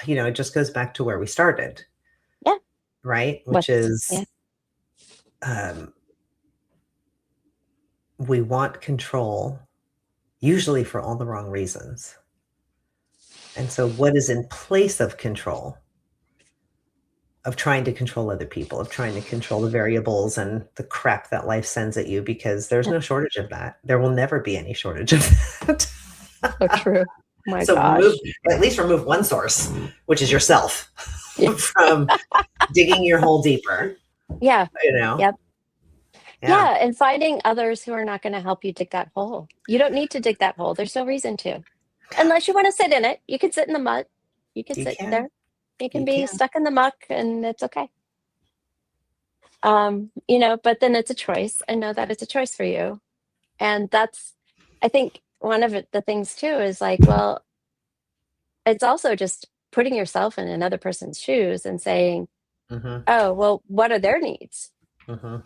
Speaker 2: it just goes back to where we started,
Speaker 1: Yeah.
Speaker 2: right? Which
Speaker 1: What's yeah.
Speaker 2: is um, we want control, usually for all the wrong reasons. And so, what is in place of control, of trying to control other people, of trying to control the variables and the crap that life sends at you? Because there's
Speaker 1: Yeah.
Speaker 2: no shortage of that. There will never be any shortage of that.
Speaker 1: So true. Oh my
Speaker 2: So remove,
Speaker 1: gosh.
Speaker 2: at least remove one source, which is yourself,
Speaker 1: Yeah.
Speaker 2: from digging your hole deeper,
Speaker 1: Yeah.
Speaker 2: you know?
Speaker 1: Yep.
Speaker 2: Yeah.
Speaker 1: Yeah, and finding others who are not gonna help you dig that hole. You don't need to dig that hole, there's no reason to. Unless you wanna sit in it, you can sit in the mud. You can
Speaker 2: You
Speaker 1: sit
Speaker 2: can.
Speaker 1: there. You can
Speaker 2: You
Speaker 1: be
Speaker 2: can.
Speaker 1: stuck in the muck, and it's okay. But then it's a choice, and know that it's a choice for you. And that's I think one of the things too is like, well, it's also just putting yourself in another person's shoes and saying,
Speaker 2: Hmm.
Speaker 1: "Oh, well, what are their needs?
Speaker 2: Hmm.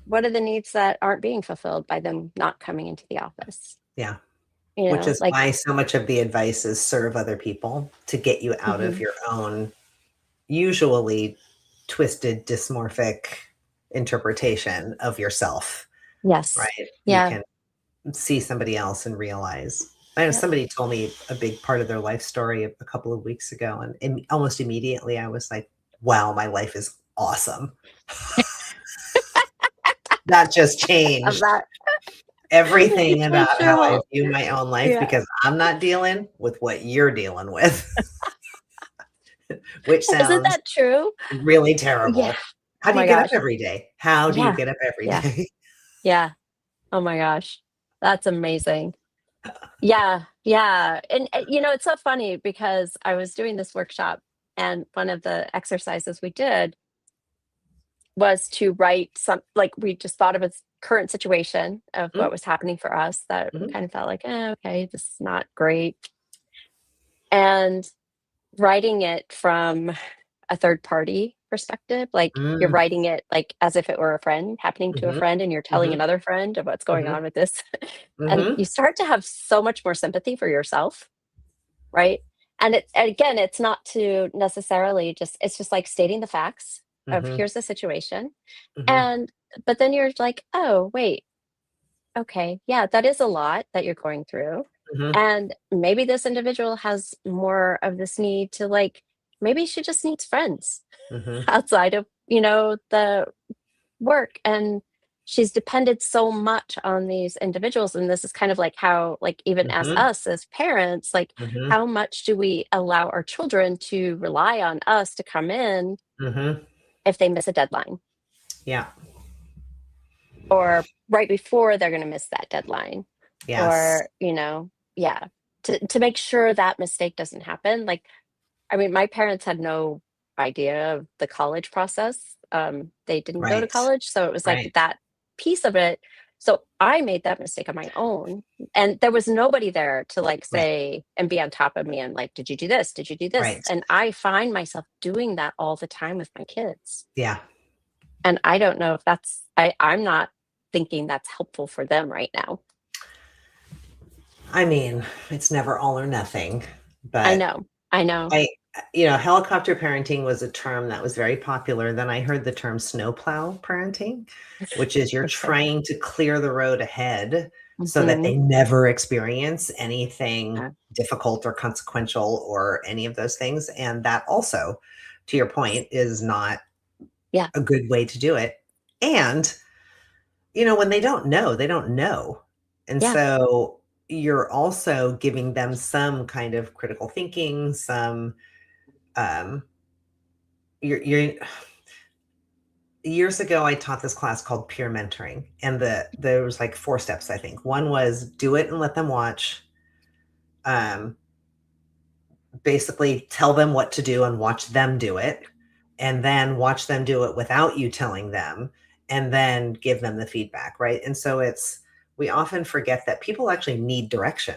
Speaker 1: What are the needs that aren't being fulfilled by them not coming into the office?"
Speaker 2: Yeah. Which is
Speaker 1: Like
Speaker 2: why so much of the advice is serve other people to get you out of
Speaker 1: mhm.
Speaker 2: your own usually twisted, dysmorphic interpretation of yourself,
Speaker 1: Yes.
Speaker 2: right? You
Speaker 1: Yeah.
Speaker 2: can see somebody else and realize. I know
Speaker 1: Yep.
Speaker 2: somebody told me a big part of their life story a couple of weeks ago, and almost immediately I was like, wow, my life is awesome. That just
Speaker 1: Of
Speaker 2: changed
Speaker 1: that.
Speaker 2: everything
Speaker 1: It
Speaker 2: about
Speaker 1: sure
Speaker 2: how I
Speaker 1: will.
Speaker 2: view my own life
Speaker 1: Yeah.
Speaker 2: because I'm not dealing with what you're dealing with, which
Speaker 1: Isn't
Speaker 2: sounds
Speaker 1: that true?
Speaker 2: really
Speaker 1: Yeah.
Speaker 2: terrible. How
Speaker 1: Oh
Speaker 2: do you
Speaker 1: my
Speaker 2: get up
Speaker 1: gosh.
Speaker 2: every day? How do you
Speaker 1: Yeah.
Speaker 2: get up every
Speaker 1: Yeah.
Speaker 2: day?
Speaker 1: Yeah. Oh my gosh. That's amazing. Yeah. Yeah. And, it's so funny because I was doing this workshop, and one of the exercises we did was to write we just thought of a current situation of what
Speaker 2: Mhm,
Speaker 1: was happening for us that we
Speaker 2: mhm,
Speaker 1: kind of felt like, okay, this is not great. And writing it from a third party perspective, like you're
Speaker 2: mm,
Speaker 1: writing it like as if it were a friend happening to a
Speaker 2: mhm,
Speaker 1: friend, and you're telling
Speaker 2: mhm,
Speaker 1: another friend of what's going
Speaker 2: mhm,
Speaker 1: on with this. And
Speaker 2: mhm,
Speaker 1: you start to have so much more sympathy for yourself, right? And again, it's not to necessarily it's just like stating the facts of
Speaker 2: mhm,
Speaker 1: here's the situation.
Speaker 2: mhm,
Speaker 1: And but then you're like, oh, wait, okay, yeah, that is a lot that you're going through.
Speaker 2: mhm,
Speaker 1: And maybe this individual has more of this need to maybe she just needs friends
Speaker 2: mhm,
Speaker 1: outside of, the work. And she's depended so much on these individuals. And this is kind of like how, like, even as
Speaker 2: mhm,
Speaker 1: us as parents, like,
Speaker 2: mhm,
Speaker 1: how much do we allow our children to rely on us to come in
Speaker 2: mhm.
Speaker 1: if they miss a deadline?
Speaker 2: Yeah.
Speaker 1: or right before they're going to miss that deadline,
Speaker 2: Yes.
Speaker 1: or yeah, to make sure that mistake doesn't happen. Like, I mean, my parents had no idea of the college process. They didn't go to
Speaker 2: Right.
Speaker 1: college, so it was like
Speaker 2: Right.
Speaker 1: that piece of it. So I made that mistake on my own, and there was nobody there to like
Speaker 2: Right.
Speaker 1: say and be on top of me and like, did you do this? Did you do this?
Speaker 2: Right.
Speaker 1: And I find myself doing that all the time with my kids.
Speaker 2: Yeah.
Speaker 1: And I don't know if I'm not thinking that's helpful for them right now.
Speaker 2: I mean, it's never all or nothing,
Speaker 1: I
Speaker 2: but
Speaker 1: know. I know.
Speaker 2: I, helicopter parenting was a term that was very popular. Then I heard the term snowplow parenting, which is you're
Speaker 1: Okay.
Speaker 2: trying to clear the road ahead so that
Speaker 1: Hmm.
Speaker 2: they never experience anything
Speaker 1: Yeah.
Speaker 2: difficult or consequential or any of those things. And that also, to your point, is not
Speaker 1: Yeah.
Speaker 2: a good way to do it. And, when they don't know, they don't know. And
Speaker 1: Yeah.
Speaker 2: so you're also giving them some kind of critical thinking, some um you're years ago I taught this class called peer mentoring, and there was like four steps. I think one was do it and let them watch. um Basically tell them what to do and watch them do it, and then watch them do it without you telling them, and then give them the feedback, right? And so we often forget that people actually need direction.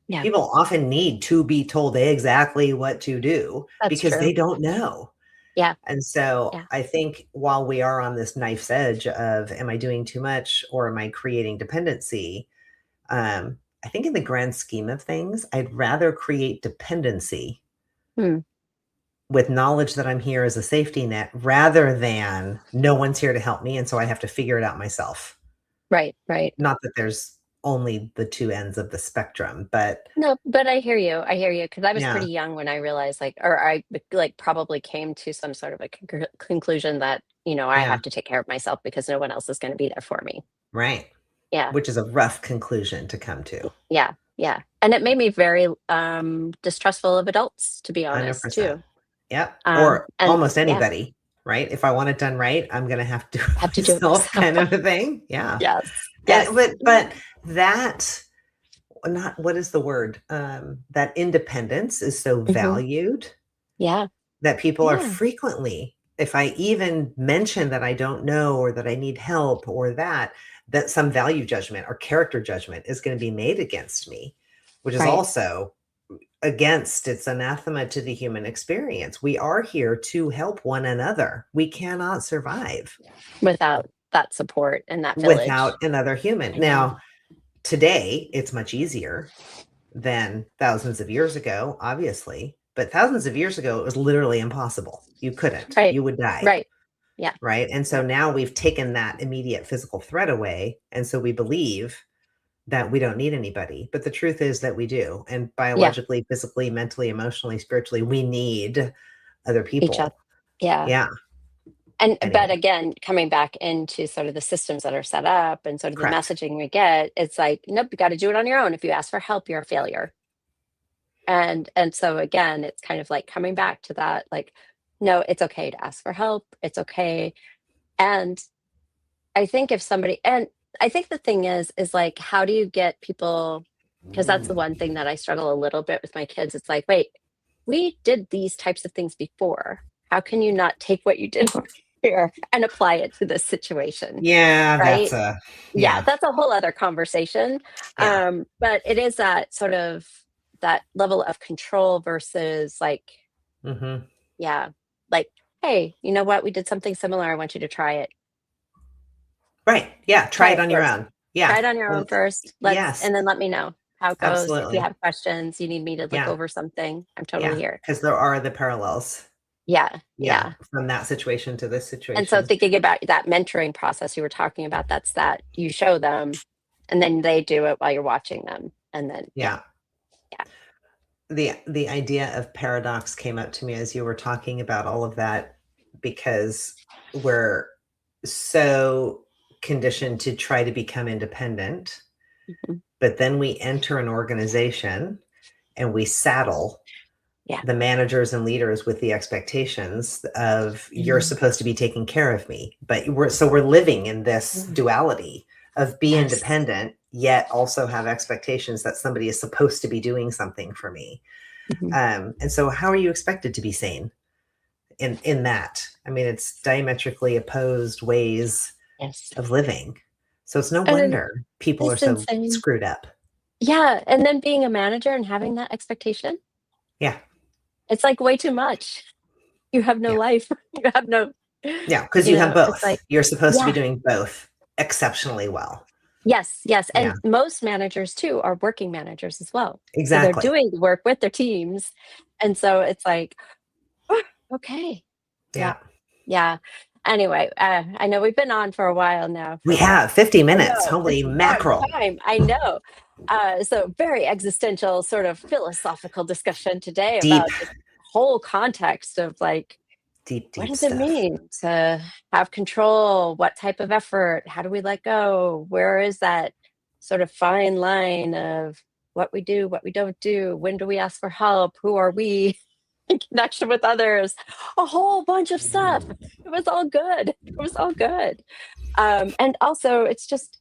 Speaker 1: Yeah.
Speaker 2: People often need to be told exactly what to do
Speaker 1: That's
Speaker 2: because
Speaker 1: true.
Speaker 2: they don't know.
Speaker 1: Yeah.
Speaker 2: And so
Speaker 1: Yeah.
Speaker 2: I think while we are on this knife's edge of am I doing too much or am I creating dependency? I think in the grand scheme of things, I'd rather create dependency
Speaker 1: Hmm.
Speaker 2: with knowledge that I'm here as a safety net rather than no one's here to help me. And so I have to figure it out myself.
Speaker 1: Right. Right.
Speaker 2: Not that there's only the two ends of the spectrum, but
Speaker 1: No, but I hear you. I hear you because I was
Speaker 2: yeah,
Speaker 1: pretty young when I realized, like, or I like probably came to some sort of a conclusion that I
Speaker 2: yeah,
Speaker 1: have to take care of myself because no one else is going to be there for me.
Speaker 2: right.
Speaker 1: Yeah.
Speaker 2: Which is a rough conclusion to come to.
Speaker 1: Yeah. Yeah. And it made me very distrustful of adults, to be honest,
Speaker 2: 100%.
Speaker 1: too.
Speaker 2: Yep, or
Speaker 1: And
Speaker 2: almost
Speaker 1: yeah,
Speaker 2: anybody, right? If I want it done right, I'm gonna have to do
Speaker 1: I have
Speaker 2: it
Speaker 1: to do it
Speaker 2: myself
Speaker 1: myself.
Speaker 2: kind of a thing. Yeah.
Speaker 1: Yes.
Speaker 2: And
Speaker 1: Yes.
Speaker 2: but that not what is the word? That independence is so
Speaker 1: Hmm.
Speaker 2: valued
Speaker 1: Yeah.
Speaker 2: that people are
Speaker 1: Yeah.
Speaker 2: frequently, if I even mention that I don't know or that I need help or that some value judgment or character judgment is gonna be made against me, which is
Speaker 1: Right.
Speaker 2: also against it's anathema to the human experience. We are here to help one another. We cannot survive
Speaker 1: Without that support and that
Speaker 2: without
Speaker 1: village.
Speaker 2: another human.
Speaker 1: I know.
Speaker 2: Now, today it's much easier than thousands of years ago, obviously, but thousands of years ago it was literally impossible. You couldn't.
Speaker 1: Right.
Speaker 2: You would die,
Speaker 1: Right. Yeah.
Speaker 2: right? And so
Speaker 1: Yeah.
Speaker 2: now we've taken that immediate physical threat away, and so we believe that we don't need anybody. But the truth is that we do. And
Speaker 1: Yeah.
Speaker 2: biologically, physically, mentally, emotionally, spiritually, we need other
Speaker 1: Each other.
Speaker 2: people.
Speaker 1: Yeah.
Speaker 2: Yeah.
Speaker 1: And but
Speaker 2: Anyway,
Speaker 1: again, coming back into sort of the systems that are set up and sort of the
Speaker 2: correct.
Speaker 1: messaging we get, it's like, nope, you got to do it on your own. If you ask for help, you're a failure. And so again, it's kind of like coming back to that, like, no, it's okay to ask for help. It's okay. And I think if somebody and I think the thing is like, how do you get people, because that's the one thing that I struggle a little bit with my kids. It's like, wait, we did these types of things before. How can you not take what you did over here and apply it to this situation?
Speaker 2: Yeah,
Speaker 1: Right? Yeah,
Speaker 2: yeah,
Speaker 1: that's a whole other conversation.
Speaker 2: yeah.
Speaker 1: But it is that sort of that level of control versus like,
Speaker 2: Hmm.
Speaker 1: yeah, like, hey, you know what? We did something similar. I want you to try it.
Speaker 2: Right. Yeah. Try
Speaker 1: Try
Speaker 2: it
Speaker 1: it
Speaker 2: on your
Speaker 1: first.
Speaker 2: own. Yeah.
Speaker 1: Try it on your own first.
Speaker 2: Yes,
Speaker 1: And then let me know how it goes. If you
Speaker 2: absolutely.
Speaker 1: have questions, you need me to look
Speaker 2: Yeah.
Speaker 1: over something, I'm totally
Speaker 2: Yeah.
Speaker 1: here.
Speaker 2: Because there are the parallels.
Speaker 1: Yeah.
Speaker 2: Yeah.
Speaker 1: Yeah.
Speaker 2: From that situation to this
Speaker 1: And so
Speaker 2: situation.
Speaker 1: thinking about that mentoring process you were talking about, that's that you show them and then they do it while you're watching them. And then, yeah,
Speaker 2: Yeah.
Speaker 1: yeah.
Speaker 2: The idea of paradox came up to me as you were talking about all of that because we're so conditioned to try to become independent,
Speaker 1: Mhm.
Speaker 2: but then we enter an organization and we saddle
Speaker 1: Yeah.
Speaker 2: the managers and leaders with the expectations of you're
Speaker 1: Mhm.
Speaker 2: supposed to be taking care of me. But we're living in this
Speaker 1: Mm.
Speaker 2: duality of be
Speaker 1: Yes.
Speaker 2: independent, yet also have expectations that somebody is supposed to be doing something for me.
Speaker 1: Mhm.
Speaker 2: And so how are you expected to be sane in that? I mean, it's diametrically opposed ways
Speaker 1: Yes.
Speaker 2: of living. So it's no
Speaker 1: And
Speaker 2: wonder people are
Speaker 1: it's
Speaker 2: so
Speaker 1: insane.
Speaker 2: screwed up.
Speaker 1: Yeah, and then being a manager and having that expectation,
Speaker 2: Yeah.
Speaker 1: it's like way too much. You have no
Speaker 2: Yeah.
Speaker 1: life. You have no,
Speaker 2: Yeah. Because you have
Speaker 1: it's
Speaker 2: both.
Speaker 1: like,
Speaker 2: You're supposed to be
Speaker 1: yeah,
Speaker 2: doing both exceptionally well.
Speaker 1: yes, yes.
Speaker 2: Yeah.
Speaker 1: And most managers too are working managers as well. So they're
Speaker 2: Exactly.
Speaker 1: doing the work with their teams. And so it's like, okay. Yeah.
Speaker 2: Yeah.
Speaker 1: Yeah. Anyway, I know we've been on for a while now
Speaker 2: We
Speaker 1: for the
Speaker 2: have 50
Speaker 1: I
Speaker 2: minutes.
Speaker 1: know, it's
Speaker 2: Holy
Speaker 1: a long
Speaker 2: mackerel.
Speaker 1: time, I know. So very existential, sort of philosophical discussion today
Speaker 2: Deep,
Speaker 1: about this whole context of like,
Speaker 2: deep,
Speaker 1: what
Speaker 2: deep
Speaker 1: does it
Speaker 2: stuff.
Speaker 1: mean to have control? What type of effort? How do we let go? Where is that sort of fine line of what we do, what we don't do? When do we ask for help? Who are we in connection with others? A whole bunch of stuff. It was all good. It was all good. And also, it's just,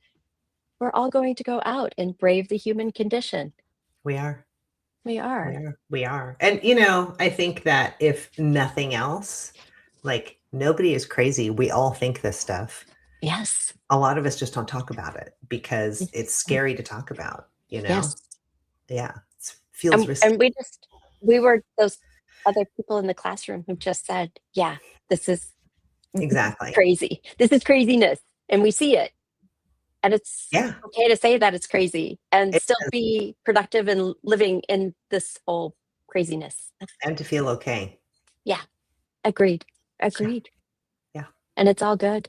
Speaker 1: we're all going to go out and brave the human condition.
Speaker 2: We are.
Speaker 1: We
Speaker 2: We
Speaker 1: are.
Speaker 2: are. We are. And, I think that if nothing else, like nobody is crazy. We all think this stuff.
Speaker 1: Yes.
Speaker 2: A lot of us just don't talk about it because it's
Speaker 1: Mhm.
Speaker 2: scary to talk about, you know?
Speaker 1: Yes.
Speaker 2: Yeah. It feels
Speaker 1: And
Speaker 2: risky.
Speaker 1: we were those other people in the classroom who just said, yeah, this is
Speaker 2: Exactly.
Speaker 1: crazy. This is craziness. And we see it. And it's
Speaker 2: Yeah.
Speaker 1: okay to say that it's crazy and
Speaker 2: It
Speaker 1: still
Speaker 2: is.
Speaker 1: be productive and living in this whole craziness.
Speaker 2: And to feel okay.
Speaker 1: Yeah. Agreed.
Speaker 2: Yeah.
Speaker 1: Agreed.
Speaker 2: Yeah.
Speaker 1: And it's all good.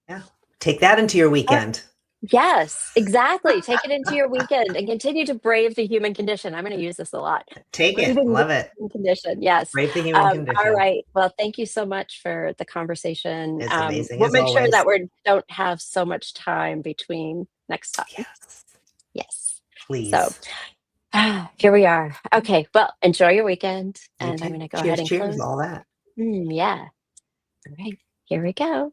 Speaker 2: Yeah. Take that into your
Speaker 1: All right.
Speaker 2: weekend.
Speaker 1: Yes, exactly. Take it into your weekend and continue to brave the human condition. I'm going to use this a lot.
Speaker 2: Take it.
Speaker 1: Braving the
Speaker 2: Love it.
Speaker 1: human condition. Yes.
Speaker 2: Brave the human
Speaker 1: All
Speaker 2: condition.
Speaker 1: right. Well, thank you so much for the conversation.
Speaker 2: It's amazing
Speaker 1: We'll
Speaker 2: as
Speaker 1: make sure that
Speaker 2: always.
Speaker 1: we don't have so much time between next time.
Speaker 2: Yes.
Speaker 1: Yes. So
Speaker 2: Please.
Speaker 1: here we are. Okay. Well, enjoy your weekend.
Speaker 2: You
Speaker 1: And I'm
Speaker 2: too.
Speaker 1: going to go ahead
Speaker 2: Cheers,
Speaker 1: and
Speaker 2: cheers,
Speaker 1: close.
Speaker 2: all that.
Speaker 1: Yeah. All right. Here we go.